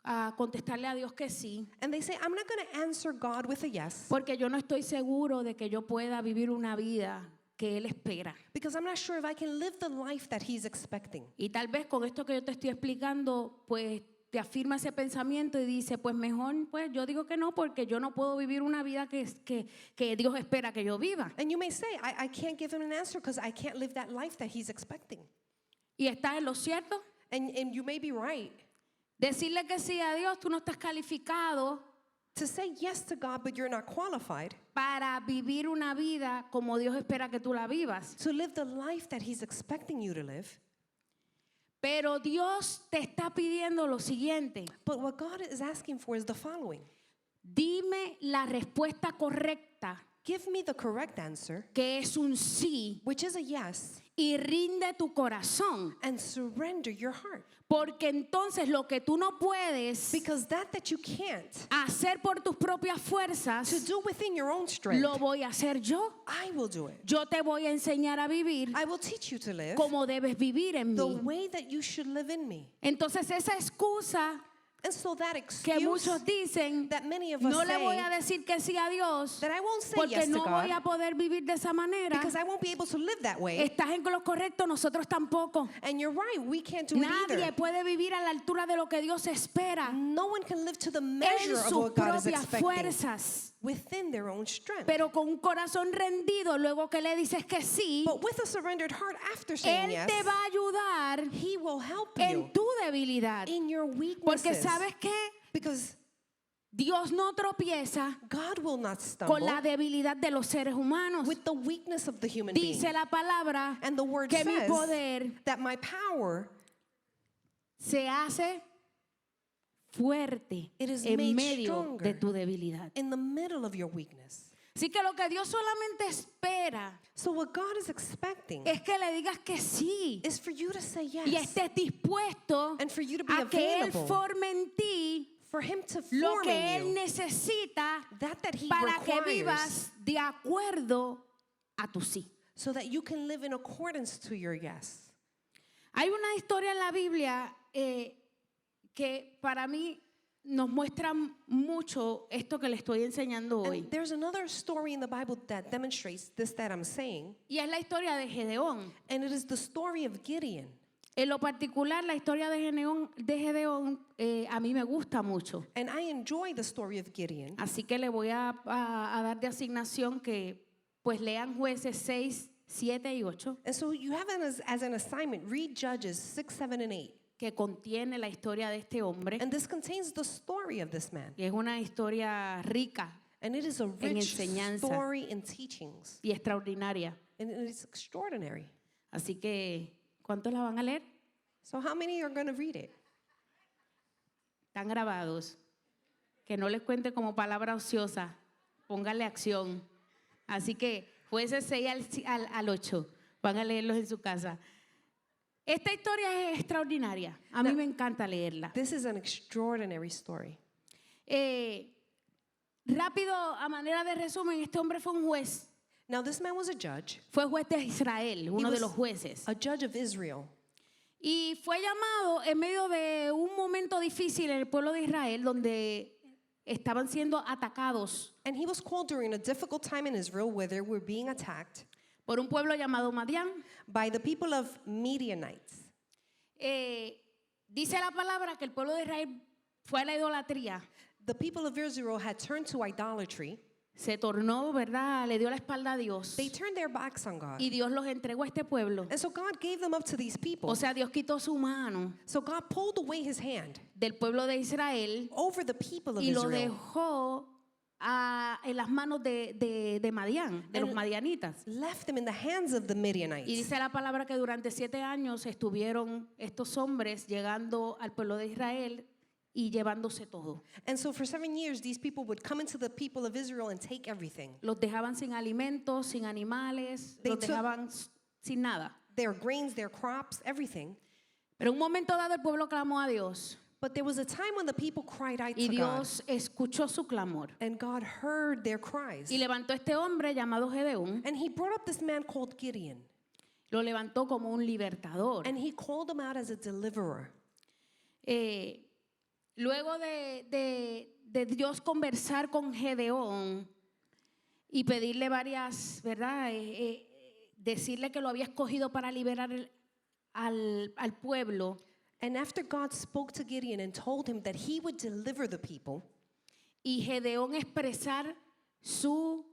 a contestarle a Dios que sí, And they say, I'm not going to answer God with a yes porque yo no estoy seguro de que yo pueda vivir una vida que Él espera. because I'm not sure if I can live the life that He's expecting. Y tal vez con esto que yo te estoy explicando, pues te afirma ese pensamiento y dice, pues mejor, pues yo digo que no, porque yo no puedo vivir una vida que Dios espera que yo viva. And you may say, I can't give Him an answer because I can't live that life that He's expecting. Y estás en lo cierto. And you may be right. Decirle que sí a Dios, tú no estás calificado To say yes to God, but you're not qualified para vivir una vida como Dios espera que tú la vivas. to live the life that He's expecting you to live. Pero Dios te está pidiendo lo siguiente. But what God is asking for is the following. Dime la respuesta correcta, Give me the correct answer, que es un sí, which is a yes, y rinde tu corazón. and surrender your heart. Porque entonces lo que tú no puedes Because that you can't hacer por tus propias to fuerzas, do within your own strength, lo voy a hacer yo. I will do it. Yo te voy a enseñar a vivir I will teach you to live como debes vivir en the mí. way that you should live in me. Entonces esa excusa And so that que excuse muchos dicen, that many of us no le voy say a decir que sí a Dios that I won't say porque yes to no voy God a poder vivir de esa manera. because I won't be able to live that way. Estás en lo correcto, nosotros tampoco. And you're right, we can't do it Nadie either. puede vivir a la altura de lo que Dios espera No one can live to the en measure of sus what God is propias expecting fuerzas. within their own strength. Pero con un corazón rendido, luego que le dices que sí, But with a surrendered heart after saying Él yes, te va a ayudar He will help en you tu debilidad. in your Porque weaknesses. ¿sabes qué? Because Dios no tropieza God will not con stumble la debilidad de los seres humanos. with the weakness of the human being. Dice la palabra And the word que mi says poder that my power se hace fuerte It is en made medio stronger. de tu debilidad. in the middle of your weakness. Así que lo que Dios solamente espera So what God is expecting es que le digas que sí is for you to say y yes estés dispuesto and for you to be a que Él available forme en ti for Him to lo form que in Él you necesita that He para que requires vivas de acuerdo a tu sí. so that you can live in accordance to your yes. Hay una historia en la Biblia que para mí nos muestra mucho esto que le estoy enseñando hoy. And there's another story in the Bible that demonstrates this that I'm saying, Y es la historia de Gedeón. and it is the story of Gideon. En lo particular, la historia de Gedeón a mí me gusta mucho. And I enjoy the story of Gideon. Así que le voy a dar de asignación que pues lean Jueces 6, 7 y 8, And so you have as an assignment, read Judges 6, 7, and 8. que contiene la historia de este hombre. And this contains the story of this man. Que es una historia rica And it is a rich enseñanza. story in teachings. y extraordinaria. And it is extraordinary. Así que, ¿cuántos la van a leer? So how many are going to read it? Están grabados. Que no les cuente como palabra ociosa. Póngale acción. Así que, Jueces 6 al 8. Van a leerlos en su casa. Esta historia es extraordinaria. A mí me encanta leerla. This is an extraordinary story. Rápido, a manera de resumen, este hombre fue un juez. Now this man was a judge, Fue juez de Israel, uno de was los jueces. a judge of Israel. Y fue llamado en medio de un momento difícil en el pueblo de Israel donde estaban siendo atacados And he was called during a difficult time in Israel where they were being attacked por un pueblo llamado Madián. by the people of Midianites. Dice la palabra que el pueblo de Israel fue a la idolatría The people of Israel had turned to idolatry, se tornó, ¿verdad? Le dio la espalda a Dios. They turned their backs on God. Y Dios los entregó a este pueblo. And so God gave them up to these people. O sea, Dios quitó su mano So God pulled away his hand del pueblo de Israel over the people of y lo Israel, dejó en las manos de Madián, de los madianitas. left them in the hands of the Y Midianites. dice la palabra que durante 7 años estuvieron estos hombres llegando al pueblo de Israel y llevándose todo. And so for 7 years, these people would come into the people of Israel and take everything. Los dejaban sin alimentos, sin animales, They los took- dejaban sin nada. Their grains, their crops, everything. Pero en un momento dado el pueblo clamó a Dios But there was a time when the people cried out y to God. Dios escuchó su clamor. And God heard their cries. Y levantó este hombre llamado Gedeón, And he brought up this man called Gideon. lo levantó como un libertador. And he called him out as a deliverer. Luego de Dios conversar con Gedeón y pedirle varias, ¿verdad? Decirle que lo había escogido para liberar al pueblo. And after God spoke to Gideon and told him that he would deliver the people, Y Gedeón expresar su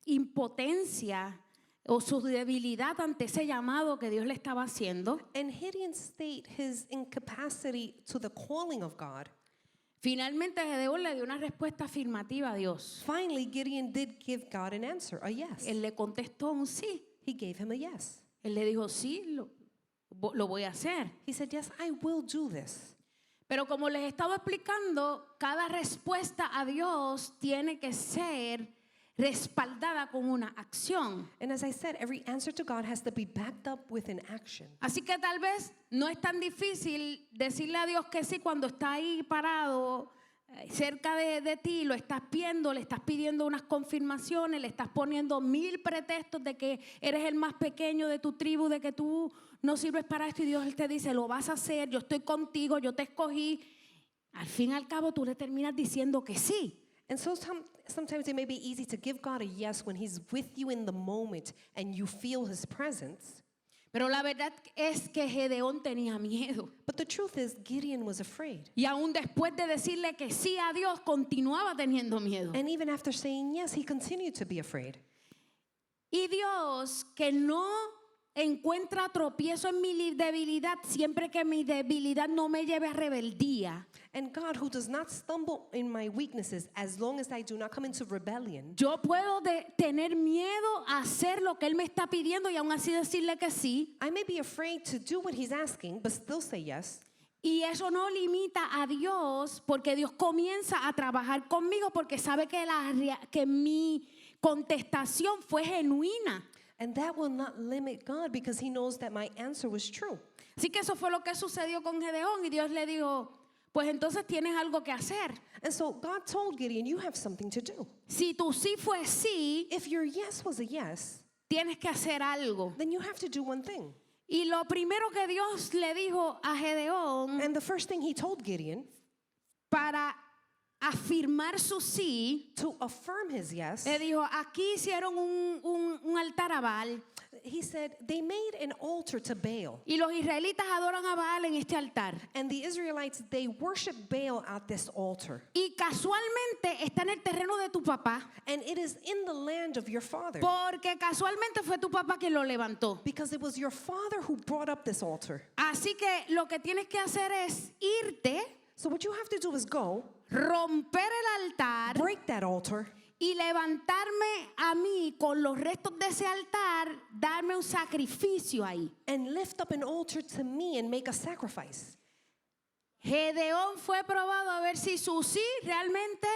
impotencia o su debilidad ante ese llamado que Dios le estaba haciendo, and Gideon state his incapacity to the calling of God, finalmente Gedeón le dio una respuesta afirmativa a Dios. finally Gideon did give God an answer, a yes. Él le contestó un sí. He gave him a yes. Él le dijo, sí, lo voy a hacer. He said, yes, I will do this. Pero como les he estado explicando, cada respuesta a Dios tiene que ser respaldada con una acción. And as I said, every answer to God has to be backed up with an action. Así que tal vez no es tan difícil decirle a Dios que sí cuando está ahí parado cerca de ti, lo estás viendo, le estás pidiendo unas confirmaciones, le estás poniendo 1000 pretextos de que eres el más pequeño de tu tribu, de que tú no sirves para esto y Dios te dice, lo vas a hacer, yo estoy contigo, yo te escogí. Al fin y al cabo tú le terminas diciendo que sí. And so sometimes it may be easy to give God a yes when he's with you in the moment and you feel his presence. Pero la verdad es que Gedeón tenía miedo. But the truth is, Gideon was afraid. Y aún después de decirle que sí a Dios, continuaba teniendo miedo. And even after saying yes, he continued to be afraid. Y Dios, que no encuentra tropiezo en mi debilidad, siempre que mi debilidad no me lleve a rebeldía. And God, who does not stumble in my weaknesses as long as I do not come into rebellion, Yo puedo tener miedo a hacer lo que Él me está pidiendo y aún así decirle que sí. I may be afraid to do what he's asking, but still say yes. Y eso no limita a Dios, porque Dios comienza a trabajar conmigo porque sabe que mi contestación fue genuina. And that will not limit God because he knows that my answer was true. Así que eso fue lo que sucedió con Gedeón y Dios le dijo, pues entonces tienes algo que hacer. And so God told Gideon, you have something to do. Si tu sí fue sí, If your yes was a yes, tienes que hacer algo. then you have to do one thing. Y lo primero que Dios le dijo a Gedeón And the first thing he told Gideon para afirmar su sí, to affirm his yes, le dijo, aquí hicieron un altar a Baal he said, they made an altar to Baal. y los israelitas adoran a Baal en este altar. And the Israelites, they worship Baal at this altar. Y casualmente está en el terreno de tu papá, And it is in the land of your father. porque casualmente fue tu papá quien lo levantó. Because it was your father who brought up this altar. Así que lo que tienes que hacer es irte, So what you have to do is go, romper el altar break that altar, y levantarme a mí con los restos de ese altar, darme un sacrificio ahí. and lift up an altar to me and make a sacrifice. Gedeón fue probado a ver si su sí realmente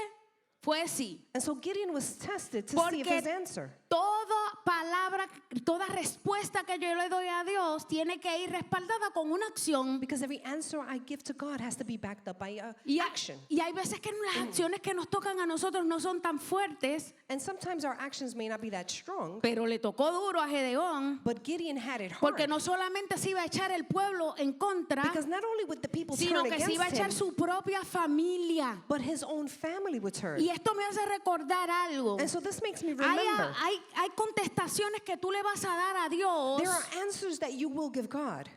fue sí. And so Gideon was tested to see if Porque his answer. toda palabra, toda respuesta que yo le doy a Dios tiene que ir respaldada con una acción. Because every answer I give to God has to be backed up by Y action. y hay veces que las acciones que nos tocan a nosotros no son tan fuertes, And sometimes our actions may not be that strong, pero le tocó duro a Gedeón, but Gideon had it hard. porque no solamente se iba a echar el pueblo en contra, Because not only would the people sino turn que se iba a against echar him, su propia familia. but his own family would turn. Y esto me hace recordar algo. And so this makes me Hay, remember hay contestaciones que tú le vas a dar a Dios there are answers that you will give God.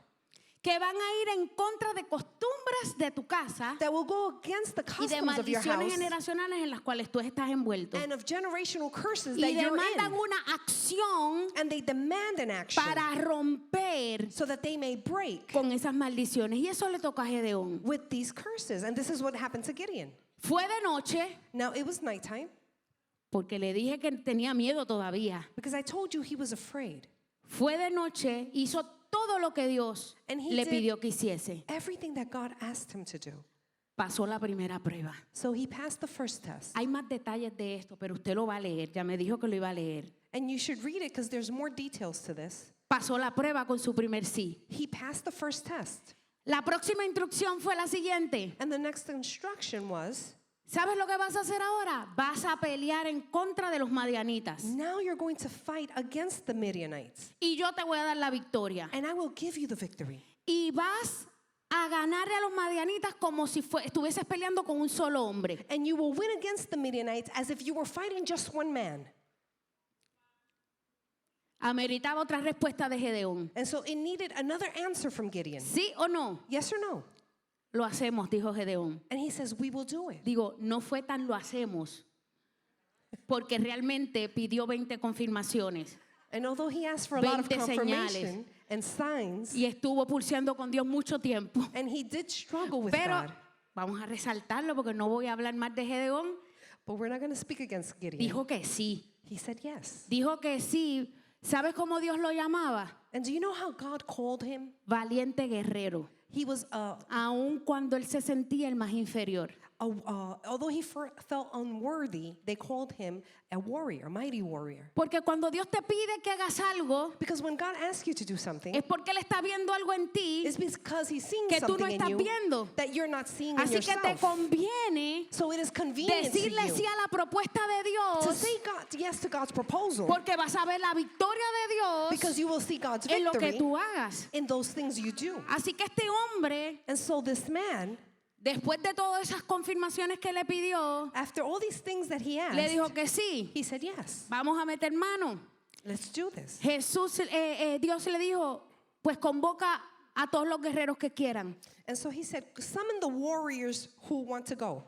que van a ir en contra de costumbres de tu casa that will go against the y de customs of your maldiciones house generacionales en las cuales tú estás envuelto. and of generational curses Y that you're demandan in. una acción And they demand an action para romper so that they may break con esas maldiciones. Y eso le tocó a Gedeón. with these curses. And this is what happened to Gideon. Fue de noche, Now, it was nighttime porque le dije que tenía miedo todavía. because I told you he was afraid. Fue de noche, hizo todo lo que Dios And he le did pidió que hiciese. everything that God asked him to do. Pasó la primera prueba. So he passed the first test. Hay más detalles de esto, pero usted lo va a leer. Ya me dijo que lo iba a leer. And you should read it because there's more details to this. Pasó la prueba con su primer sí. He passed the first test. La próxima instrucción fue la siguiente. And the next instruction was, ¿Sabes lo que vas a hacer ahora? Vas a pelear en contra de los madianitas. now you're going to fight against the Midianites. Y yo te voy a dar la victoria. And I will give you the victory. Y vas a ganarle a los madianitas como si estuvieses peleando con un solo hombre. And you will win against the Midianites as if you were fighting just one man. Ameritaba otra respuesta de Gedeón. And so it needed another answer from Gideon. ¿Sí o no? Yes or no? Lo hacemos, dijo Gedeón. And he says, we will do it. Digo, no fue tan lo hacemos, porque realmente pidió 20 confirmaciones And although he asked for a lot of 20 confirmation and signs, y estuvo pulseando con Dios mucho tiempo. and he did struggle with Pero God, vamos a resaltarlo porque no voy a hablar más de Gedeón. but we're not going to speak against Gideon. Dijo que sí. He said yes. Dijo que sí. ¿Sabes cómo Dios lo llamaba? And do you know how God called him? Valiente guerrero. He was, Aun cuando él se sentía el más inferior. although he felt unworthy, they called him a warrior, a mighty warrior. Porque cuando Dios te pide que hagas algo, Because when God asks you to do something, es porque Él está viendo algo en ti it's because he's seeing que tú no something in estás you viendo. that you're not seeing in Así que te yourself. conviene So it is convenient to decirle sí you a la propuesta de to Dios, say yes to God's proposal, porque vas a ver la victoria de because Dios you will see God's en lo que victory tú hagas. in those things you do. Así que este hombre, And so this man, después de todas esas confirmaciones que le pidió, after all these things that he le asked, dijo que sí, he said yes, vamos a meter mano. let's do this. Dios le dijo, pues convoca a todos los guerreros que quieran. And so he said, summon the warriors who want to go.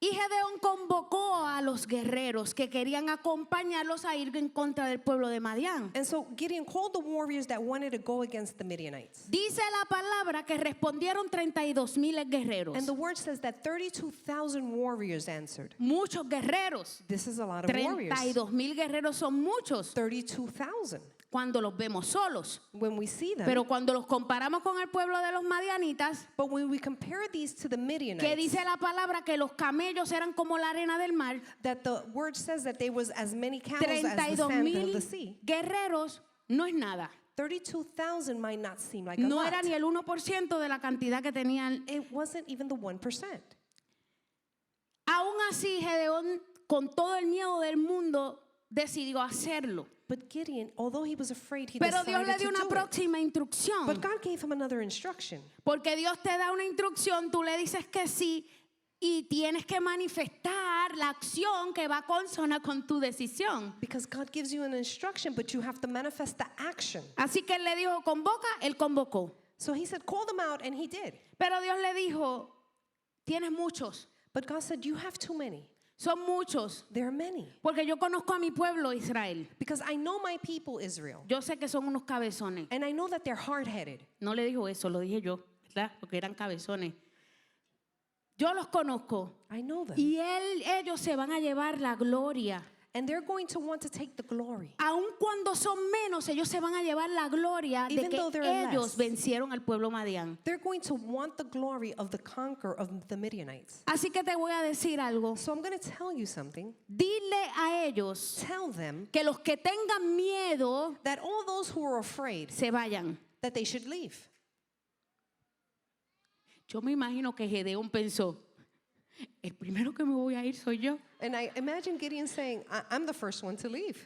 Y Gedeón convocó a los guerreros que querían acompañarlos a ir en contra del pueblo de Madián. And so Gideon called the warriors that wanted to go against the Midianites. Dice la palabra que respondieron 32,000 guerreros. And the word says that 32,000 warriors answered. Muchos guerreros. This is a lot of warriors. 32,000 guerreros son muchos 32,000 cuando los vemos solos. when we see them. Pero cuando los comparamos con el pueblo de los madianitas, But when we compare these to the que Midianites, dice la palabra que los camellos eran como la arena del mar, that the word says that there was as many camels as the sand of 32,000 the sea. guerreros no es nada. 32,000 might not seem like a No lot. era ni el 1% de la cantidad que tenían. It wasn't even the 1%. Aún así, Gedeón, con todo el miedo del mundo, decidió hacerlo. But Gideon, although he was afraid, he Pero Dios decided le to dio una do it. próxima instrucción. But God gave him another instruction. Porque Dios te da una instrucción, tú le dices que sí y tienes que manifestar la acción que va consona con tu decisión. Because God gives you an instruction, but you have to manifest the action. Así que él le dijo, convoca, él convocó. So he said, call them out, and he did. Pero Dios le dijo, tienes muchos, But God said, you have too many. son muchos. There are many. Porque yo conozco a mi pueblo Israel. Because I know my people, Israel. Yo sé que son unos cabezones. And I know that they're hard-headed. No le dijo eso, lo dije yo, ¿verdad? Porque eran cabezones. Yo los conozco. I know them. Y ellos se van a llevar la gloria. And they're going to want to take the glory. Aun cuando son menos, ellos se van a llevar la gloria de Even que though they're ellos less. vencieron al pueblo Madián. They're going to want the glory of the conqueror of the Midianites. Así que te voy a decir algo. So I'm going to tell you something. Dile a ellos Tell them que los que tengan miedo that all those who are afraid, se vayan. that they should leave. Yo me imagino que Gedeón pensó, el primero que me voy a ir soy yo. And I imagine Gideon saying, I'm the first one to leave.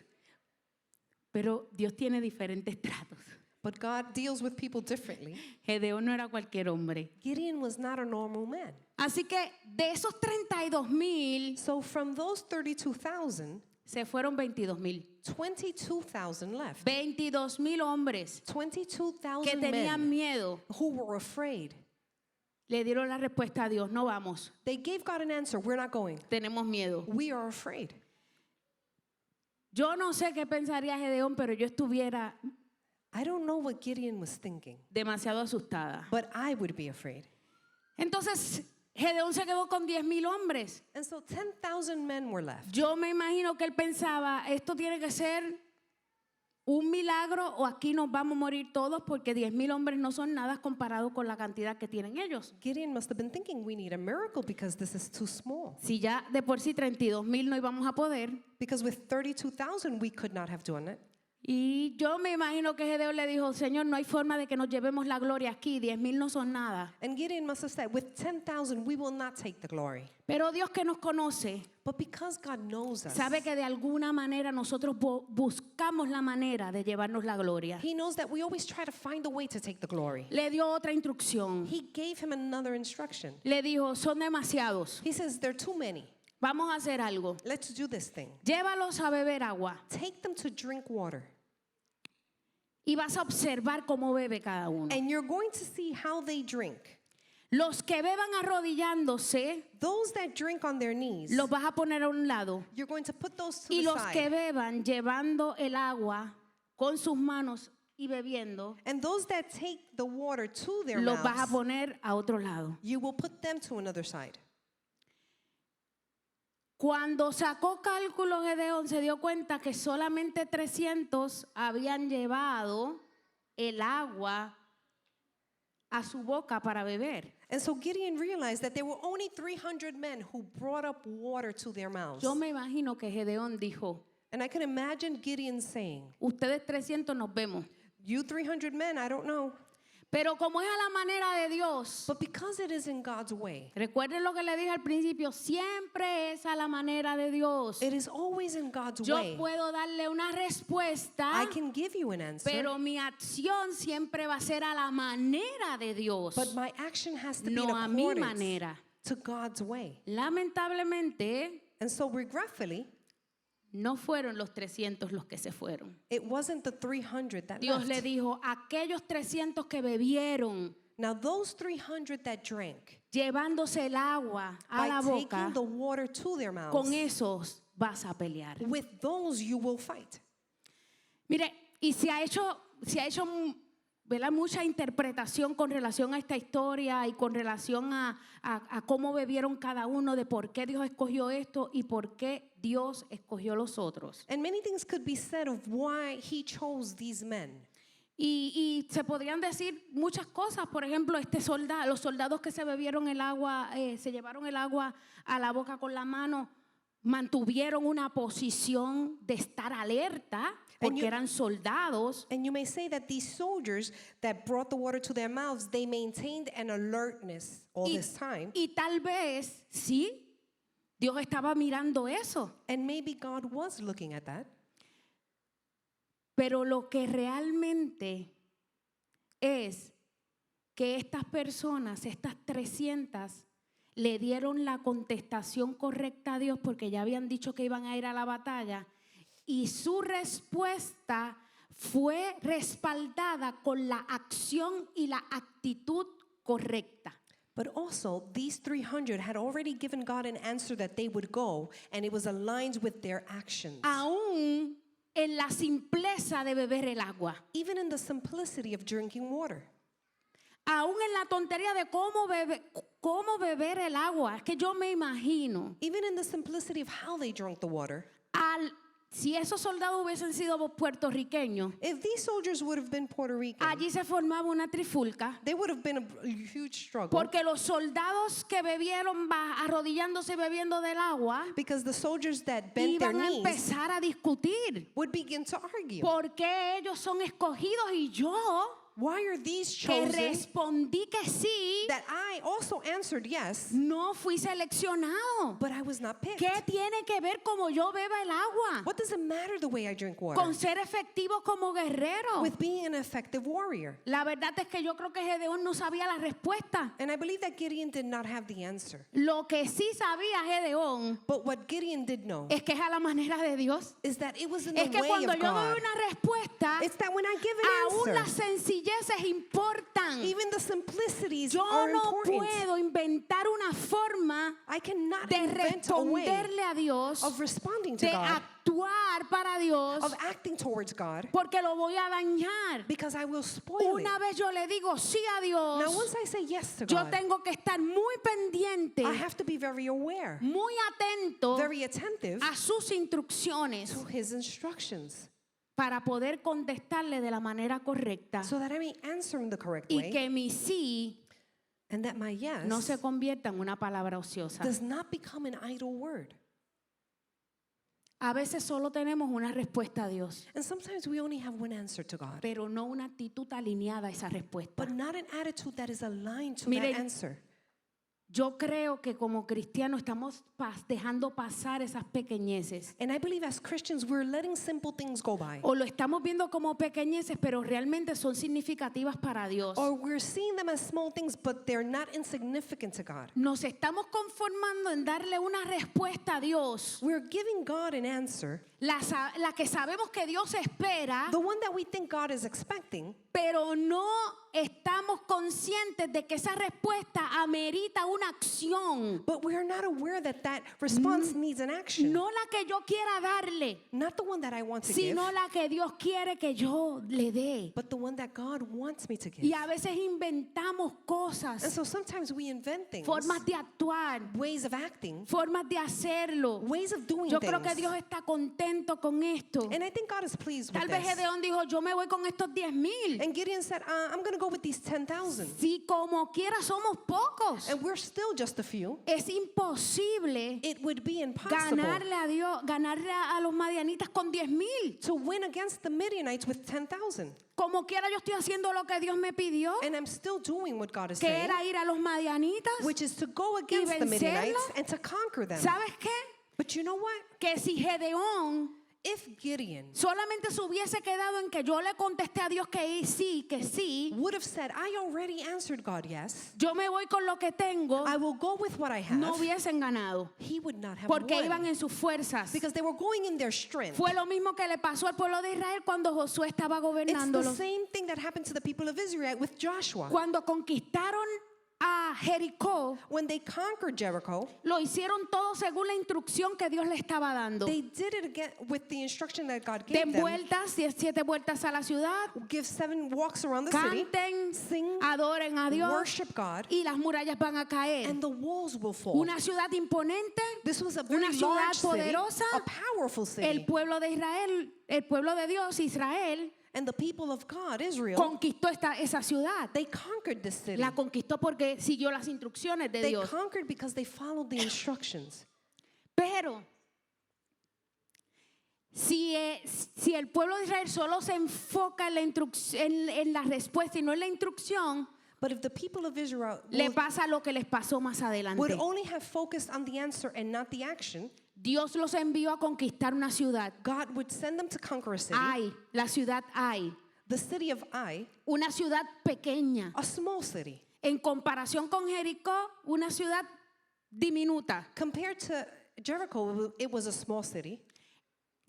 Pero Dios tiene diferentes tratos. But God deals with people differently. Gedeón no era cualquier hombre. Gideon was not a normal man. Así que de esos 32,000, So from those 32,000, se fueron 22,000. 22,000 left. 22,000 hombres 22,000 que tenían men miedo who were afraid. le dieron la respuesta a Dios, no vamos, They gave God an answer. We're not going. tenemos miedo. We are afraid. Yo no sé qué pensaría Gedeón, pero yo estuviera I don't know what Gideon was thinking, demasiado asustada. but I would be afraid. Entonces, Gedeón se quedó con 10,000 hombres. And so 10,000 men were left. Yo me imagino que él pensaba, esto tiene que ser un milagro o aquí nos vamos a morir todos porque 10,000 hombres no son nada comparado con la cantidad que tienen ellos. Gideon must have been thinking, we need a miracle because this is too small. Si ya de por sí 32,000 no íbamos a poder. Because with 32,000, we could not have done it. Y yo me imagino que Gedeón le dijo, Señor, no hay forma de que nos llevemos la gloria aquí, 10,000 no son nada. And Gideon must have said, with 10,000, we will not take the glory. Pero Dios que nos conoce, But because God knows us, sabe que de alguna manera nosotros buscamos la manera de llevarnos la gloria. He knows that we always try to find a way to take the glory. Le dio otra instrucción. He gave him another instruction. Le dijo, son demasiados. He says, there are too many. Vamos a hacer algo. Let's do this thing. Llévalos a beber agua Take them to drink water. y vas a observar cómo bebe cada uno. And you're going to see how they drink. Los que beban arrodillándose, Those that drink on their knees, los vas a poner a un lado. you're going to put those to Y the los que side. beban llevando el agua con sus manos y bebiendo, And those that take the water to their los vas a mouths, poner a otro lado. you will put them to another side. Cuando sacó cálculos Gedeón se dio cuenta que solamente 300 habían llevado el agua a su boca para beber. And so Gideon realized that there were only 300 men who brought up water to their mouths. Yo me imagino que Gedeón dijo, And I can imagine Gideon saying, ustedes 300 nos vemos. you 300 men, I don't know. Pero como es a la manera de Dios, But because it is in God's way, recuerden lo que le dije al principio, siempre es a la manera de Dios. it is always in God's Yo way. puedo darle una respuesta, I can give you an answer, pero mi acción siempre va a ser a la manera de Dios, but my action has to be in no a mi accordance manera. to God's way. Lamentablemente, And so regretfully, no fueron los 300 los que se fueron. it wasn't the 300 that Dios le left. dijo, aquellos 300 que bebieron, Now those 300 that drank, llevándose el agua a by la boca, taking the water to their mouths, con esos vas a pelear. with those you will fight. Mire, y se ha hecho ¿verdad? Mucha interpretación con relación a esta historia y con relación a cómo bebieron cada uno, de por qué Dios escogió esto y por qué Dios escogió los otros. And many things could be said of why he chose these men. Y se podrían decir muchas cosas. Por ejemplo, los soldados que se bebieron el agua, se llevaron el agua a la boca con la mano, mantuvieron una posición de estar alerta porque eran soldados. And you may say that these soldiers that brought the water to their mouths, they maintained an alertness all this time. Y tal vez, sí, Dios estaba mirando eso. And maybe God was looking at that. Pero lo que realmente es que estas personas, estas 300, le dieron la contestación correcta a Dios porque ya habían dicho que iban a ir a la batalla y su respuesta fue respaldada con la acción y la actitud correcta. But also, these 300 had already given God an answer that they would go, and it was aligned with their actions. Aún en la simpleza de beber el agua, Even in the simplicity of drinking water. aún en la tontería de cómo beber el agua, es que yo me imagino, Even in the simplicity of how they drank the water. si esos soldados hubiesen sido puertorriqueños, If these soldiers would have been Puerto Rican, allí se formaba una trifulca, they would have been a huge struggle. porque los soldados que bebieron arrodillándose y bebiendo del agua Because the soldiers that bent their iban a knees empezar a discutir would begin to argue. por qué ellos son escogidos y yo. Why are these que chosen respondí que sí, that I also answered yes, no fui seleccionado? but I was not picked? ¿Qué tiene que ver como yo beba el agua? What does it matter the way I drink water? Con ser efectivo como guerrero. With being an effective warrior. La verdad es que yo creo que Gedeón no sabía la respuesta. And I believe that Gideon did not have the answer. Lo que sí sabía Gedeón But what Gideon did know es que es a la manera de Dios. is that it was in Es the que way cuando of yo doy God. una respuesta, It's that when I give aún an las answer, sencilleces importan. even the simplicities Yo are no important. puedo inventar una forma I cannot de invent a way responderle a Dios, of responding to de God, actuar para Dios, of acting towards God, porque lo voy a dañar. because I will spoil it. Una vez yo le digo sí a Now, Dios, once I say yes to yo God, tengo que estar muy pendiente, I have to be very aware, muy atento very attentive a sus instrucciones to His instructions, para poder contestarle de la manera correcta so that I may answer in the correct y way, que mi sí and that my yes no se convierta en una palabra ociosa. does not become an idle word. A veces solo tenemos una respuesta a Dios, And sometimes we only have one answer to God, pero no una actitud alineada a esa respuesta. but not an attitude that is aligned to Mire, that answer. Yo creo que como cristianos estamos dejando pasar esas pequeñeces. And I believe as Christians, we're letting simple things go by. O lo estamos viendo como pequeñeces, pero realmente son significativas para Dios. Or we're seeing them as small things, but they're not insignificant to God. Nos estamos conformando en darle una respuesta a Dios, We're giving God an answer, la que sabemos que Dios espera, the one that we think God is expecting, pero no estamos conscientes de que esa respuesta amerita una acción. but we are not aware that that response needs an action. No la que yo quiera darle, Not the one that I want to give, sino la que Dios quiere que yo le dé. but the one that God wants me to give. Y a veces inventamos And cosas, so sometimes we invent things, formas de actuar, ways of acting, formas de hacerlo. ways of doing Yo creo que things. Dios está contento con esto. And I think God is pleased with Tal vez this. Gedeón dijo, yo me voy con estos 10,000. And Gideon said, I'm going to go with these 10,000. Si como quiera somos pocos, And we're still just a few. es imposible It would be impossible ganarle a Dios, ganarle a los madianitas con 10,000. to win against the Midianites with 10,000. Como quiera yo estoy haciendo lo que Dios me pidió, And I'm still doing what God is que saying, era ir a los madianitas. which is to go against the vencerlos. Midianites and to conquer them. ¿Sabes qué? But you know what? Que si Gedeón If Gideon solamente se hubiese quedado en que yo le contesté a Dios que sí, would have said, I already answered God yes, yo me voy con lo que tengo, I will go with what I have, no hubiesen ganado. he would not have Porque won. iban en sus fuerzas. Because they were going in their strength. Fue lo mismo que le pasó al pueblo de Israel cuando Josué estaba It's the gobernándolos. same thing that happened to the people of Israel with Joshua. Cuando conquistaron a Jericó, When they conquered Jericho, lo hicieron todo según la instrucción que Dios le estaba dando. they did it again with the instruction that God gave Den them. vueltas, 7 vueltas a la ciudad, Give 7 walks around the city, canten, sing, adoren a Dios worship God, y las murallas van a caer. and the walls will fall. Una ciudad imponente, This was a very una ciudad large city, poderosa, a powerful el city. pueblo de Israel, el pueblo de Dios, Israel, And the people of God, Israel, conquistó esa ciudad. they conquered this city. La conquistó porque siguió las instrucciones de They Dios. conquered because they followed the instructions. Pero si el pueblo de Israel solo se enfoca en la respuesta y no en la instrucción, But if the people of Israel le pasa lo que les pasó más would adelante. only have focused on the answer and not the action, Dios los envió a conquistar una ciudad. God would send them to conquer a city, Ai, la ciudad Ai, the city of Ai, una ciudad pequeña. a small city. En comparación con Jericó, una ciudad diminuta. Compared to Jericho, it was a small city.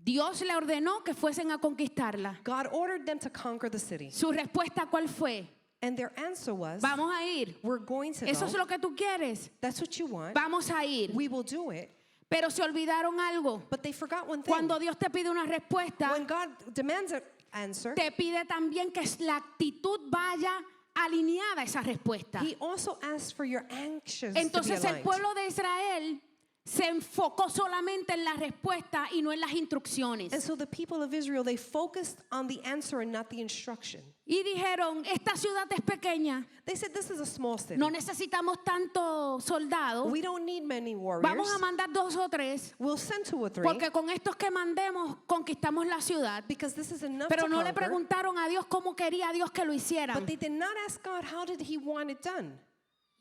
Dios le ordenó que fuesen a conquistarla. God ordered them to conquer the city. Su respuesta, ¿cuál fue? And their answer was, Vamos a ir. we're going to Eso es go. lo que tú quieres. That's what you want. Vamos a ir. We will do it. Pero se olvidaron algo. But they forgot one thing. Cuando Dios te pide una respuesta, When God demands an answer, te pide también que la actitud vaya alineada a esa respuesta. He also asks for your actions to be Entonces el aligned. pueblo de Israel se enfocó solamente en la respuesta y no en las instrucciones. And so the people of Israel, they focused on the answer and not the instruction. Y dijeron, esta ciudad es pequeña, They said, this is a small city. no necesitamos tantos soldados, We don't need many vamos warriors. a mandar 2 o 3, We'll send 2 or 3 porque con estos que mandemos conquistamos la ciudad. because this is enough Pero to no le conquer. preguntaron a Dios cómo quería Dios que lo hicieran. But they did not ask God, how did he want it done?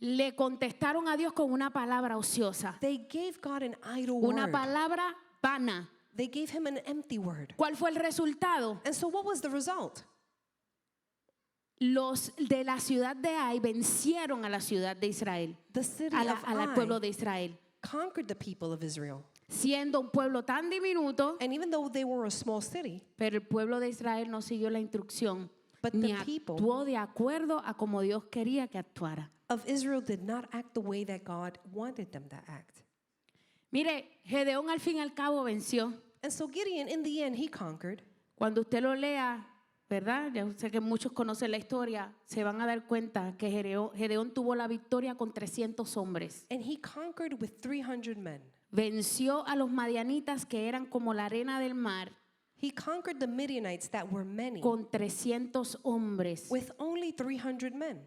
Le contestaron a Dios con una palabra ociosa, They gave God an idle una word. palabra vana. They gave him an empty word. ¿Cuál fue el resultado? And so what was the result? Los de la ciudad de Ai vencieron a la ciudad de Israel, The city al of pueblo Ai de Israel, conquered the people of Israel. siendo un pueblo tan diminuto, And even though they were a small city, pero el pueblo de Israel no siguió la instrucción But ni the people- actuó de acuerdo a como Dios quería que actuara. of Israel did not act the way that God wanted them to act. Mire, Gedeón al fin y al cabo venció. And so Gideon, in the end, he conquered. Cuando usted lo lea, ¿verdad? Ya sé que muchos conocen la historia, se van a dar cuenta que Gedeón tuvo la victoria con 300 hombres. And he conquered with 300 men. Venció a los madianitas que eran como la arena del mar He conquered the Midianites that were many con 300 hombres with only 300 men.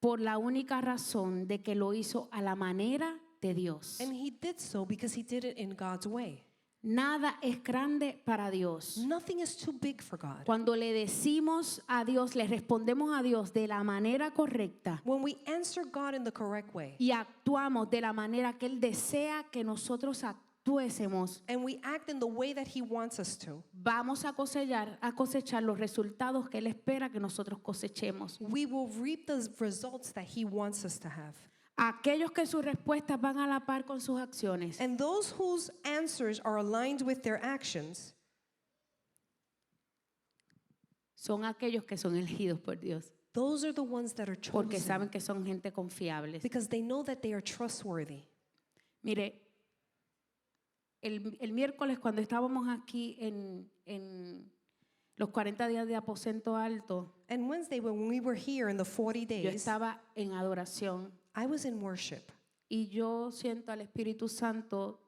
por la única razón de que lo hizo a la manera de Dios. And he did so because he did it in God's way. Nada es grande para Dios. Nothing is too big for God. Cuando le decimos a Dios, le respondemos a Dios de la manera correcta When we answer God in the correct way y actuamos de la manera que Él desea que nosotros actuésemos, and we act in the way that he wants us to, vamos a cosechar los resultados que Él espera que nosotros cosechemos. we will reap the results that he wants us to have. Aquellos que sus respuestas van a la par con sus acciones And those whose answers are aligned with their actions son aquellos que son elegidos por Dios, those are the ones that are porque chosen saben que son gente confiable. because they know that they are trustworthy. Mire, el miércoles cuando estábamos aquí en los 40 días de aposento alto, And Wednesday, when we were here in the 40 yo days, estaba en adoración I was in worship y yo siento al Espíritu Santo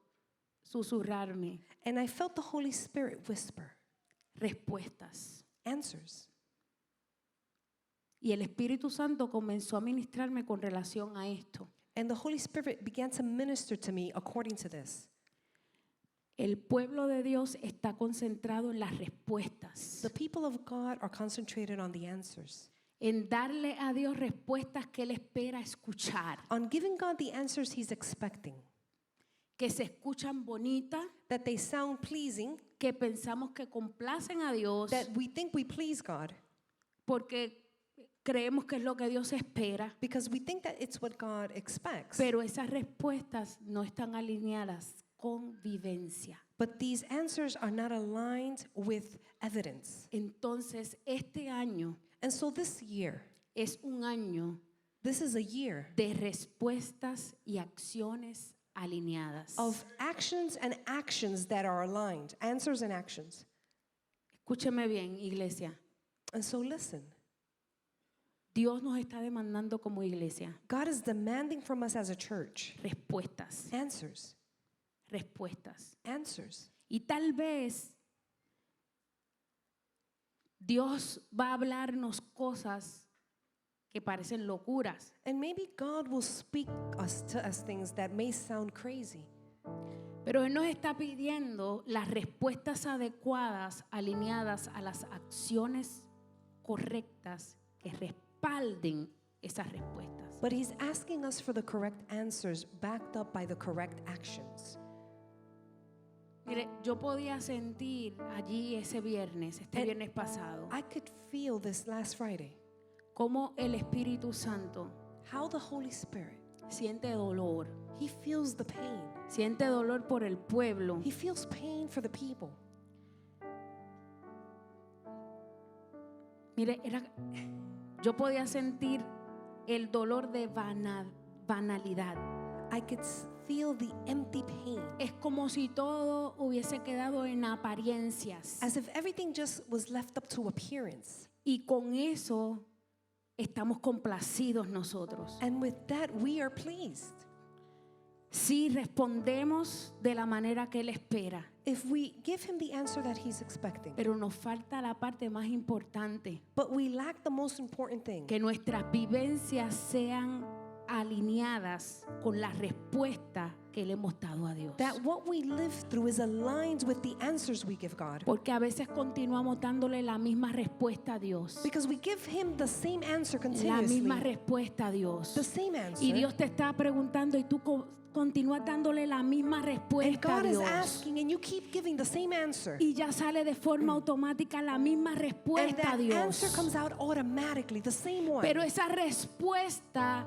susurrarme and I felt the Holy Spirit whisper respuestas. answers. Y el Espíritu Santo comenzó a ministrarme con relación a esto. And the Holy Spirit began to minister to me according to this. El pueblo de Dios está concentrado en las respuestas, The people of God are concentrated on the answers, en darle a Dios respuestas que Él espera escuchar, on giving God the answers he's expecting, que se escuchan bonitas, that they sound pleasing, que pensamos que complacen a Dios, that we think we please God porque creemos que es lo que Dios espera, because we think that it's what God expects. pero esas respuestas no están alineadas con vivencia. But these answers are not aligned with evidence. Entonces, este año And so this year, es un año this is a year de respuestas y acciones alineadas. of actions and actions that are aligned, answers and actions. Escúcheme bien, iglesia. And so listen, Dios nos está demandando como iglesia God is demanding from us as a church respuestas, answers, respuestas. answers. Y tal vez Dios va a hablarnos cosas que parecen locuras, And maybe God will speak to us things that may sound crazy. pero Él nos está pidiendo las respuestas adecuadas, alineadas a las acciones correctas que respalden esas respuestas. But he's asking us for the correct answers backed up by the correct actions. Mire, yo podía sentir allí ese viernes, viernes pasado, I could feel this last Friday, cómo el Espíritu Santo how the Holy Spirit, siente dolor, he feels the pain. siente dolor por el pueblo. He feels pain for the people. Mire, yo podía sentir el dolor de banalidad. I could feel the empty pain, Es como si todo hubiese quedado en apariencias. as if everything just was left up to appearance. Y con eso estamos complacidos nosotros. And with that, we are pleased. si respondemos de la manera que Él espera. if we give him the answer that he's expecting. Pero nos falta la parte más importante, But we lack the most important thing. que nuestras vivencias sean alineadas con la respuesta que le hemos dado a Dios. That what we live through is aligned with the answers we give God. Porque a veces continuamos dándole la misma respuesta a Dios. Because we give him the same answer La continuously. misma respuesta a Dios. The same answer. Y Dios te está preguntando y tú continúas dándole la misma And respuesta a God is Dios. asking and you keep giving the same answer. Y ya sale de forma automática la misma And respuesta a that answer Dios. comes out automatically, the same one. Pero esa respuesta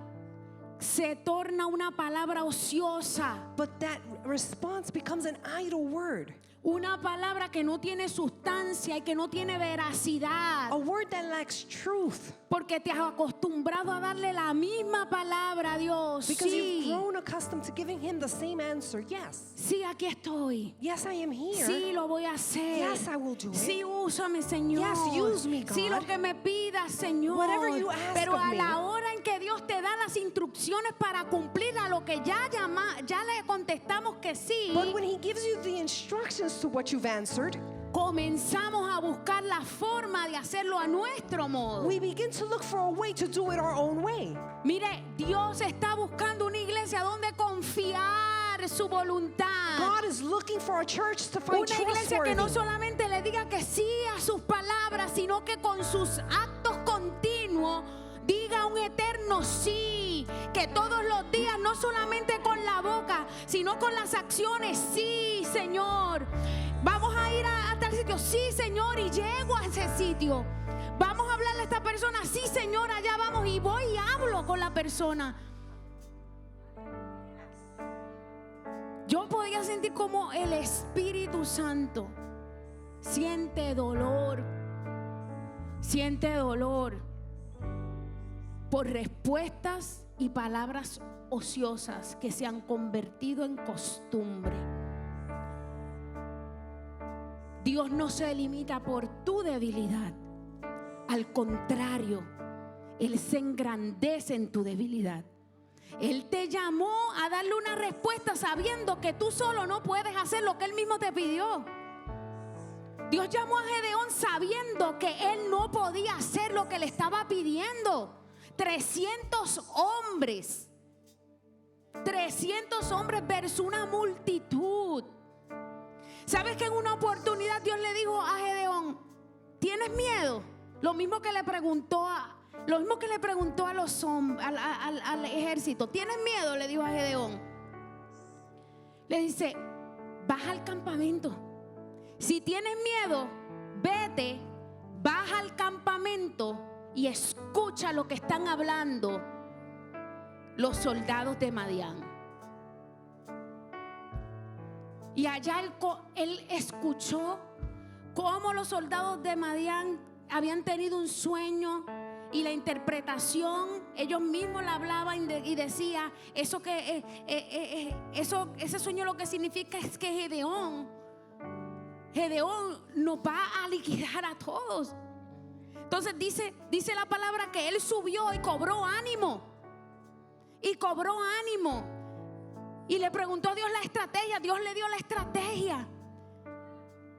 se torna una palabra ociosa. But that response becomes an idle word. Una palabra que no tiene sustancia y que no tiene veracidad. A word that lacks truth. Porque te has acostumbrado a darle la misma palabra a Dios. Because you've Sí, grown accustomed to giving him the same answer. Yes. sí, aquí estoy. Yes, I am here. Sí, lo voy a hacer. Yes, I will do it. Sí, úsame, Señor. Yes, use me, God. Sí, lo que me pidas, Señor. Whatever you ask Pero of a me. la hora en que Dios te da las instrucciones para cumplir a lo que ya le contestamos que sí, But when he gives you the instructions to what you've answered, comenzamos a buscar la forma de hacerlo a nuestro modo. we begin to look for a way to do it our own way. Mire, Dios está buscando una iglesia donde confiar su voluntad. God is looking for a church to find Una iglesia que trustworthy. no solamente le diga que sí a sus palabras, sino que con sus actos continuos diga un eterno sí. Que todos los días, no solamente con la boca, sino con las acciones, sí, Señor. Vamos a ir a tal sitio, sí, Señor, y llego a ese sitio. Vamos a hablarle a esta persona, sí, Señor, allá vamos, y voy y hablo con la persona. Yo podía sentir como el Espíritu Santo siente dolor por respuestas y palabras ociosas que se han convertido en costumbre. Dios no se limita por tu debilidad. Al contrario, Él se engrandece en tu debilidad. Él te llamó a darle una respuesta sabiendo que tú solo no puedes hacer lo que Él mismo te pidió. Dios llamó a Gedeón sabiendo que él no podía hacer lo que le estaba pidiendo. 300 hombres versus una multitud. ¿Sabes que en una oportunidad Dios le dijo a Gedeón, ¿tienes miedo? Lo mismo que le preguntó a los hombres, al ejército. ¿Tienes miedo? Le dijo a Gedeón. Le dice, baja al campamento. Si tienes miedo, vete, baja al campamento y escucha lo que están hablando los soldados de Madián. Y allá él escuchó cómo los soldados de Madián habían tenido un sueño y la interpretación, ellos mismos la hablaban y decía ese sueño lo que significa es que Gedeón nos va a liquidar a todos. Entonces dice la palabra que él subió y cobró ánimo. Y le preguntó a Dios la estrategia. Dios le dio la estrategia.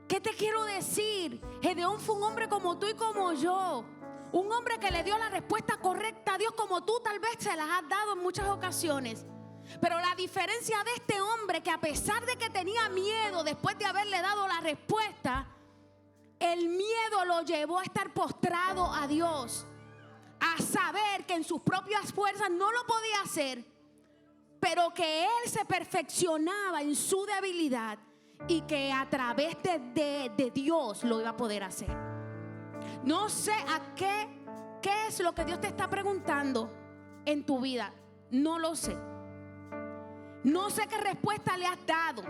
¿Qué te quiero decir? Gedeón fue un hombre como tú y como yo. Un hombre que le dio la respuesta correcta a Dios como tú tal vez se las has dado en muchas ocasiones. Pero la diferencia de este hombre, que a pesar de que tenía miedo después de haberle dado la respuesta, el miedo lo llevó a estar postrado a Dios, a saber que en sus propias fuerzas no lo podía hacer, pero que él se perfeccionaba en su debilidad y que a través de Dios lo iba a poder hacer. No sé a qué es lo que Dios te está preguntando en tu vida. No lo sé. No sé qué respuesta le has dado.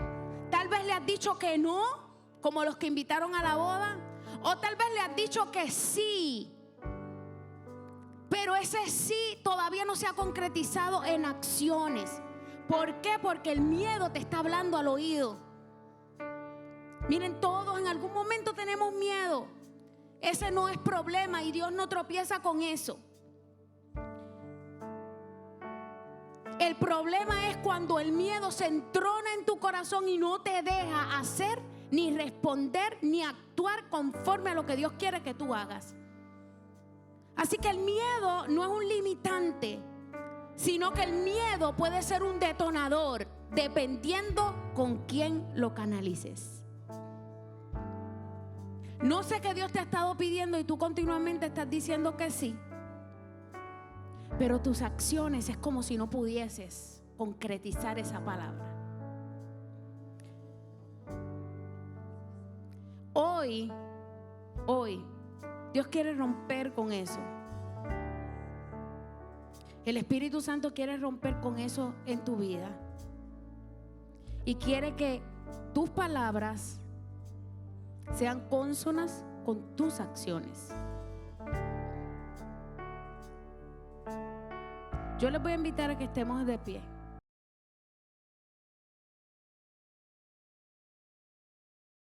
Tal vez le has dicho que no, como los que invitaron a la boda. O tal vez le has dicho que sí. Pero ese sí todavía no se ha concretizado en acciones. ¿Por qué? Porque el miedo te está hablando al oído. Miren, todos en algún momento tenemos miedo. Ese no es problema y Dios no tropieza con eso. El problema es cuando el miedo se entrona en tu corazón y no te deja hacer, ni responder, ni actuar conforme a lo que Dios quiere que tú hagas. Así que el miedo no es un limitante, sino que el miedo puede ser un detonador, dependiendo con quién lo canalices. No sé qué Dios te ha estado pidiendo y tú continuamente estás diciendo que sí, pero tus acciones es como si no pudieses concretizar esa palabra. Hoy, Dios quiere romper con eso. El Espíritu Santo quiere romper con eso en tu vida. Y quiere que tus palabras sean cónsonas con tus acciones. Yo les voy a invitar a que estemos de pie.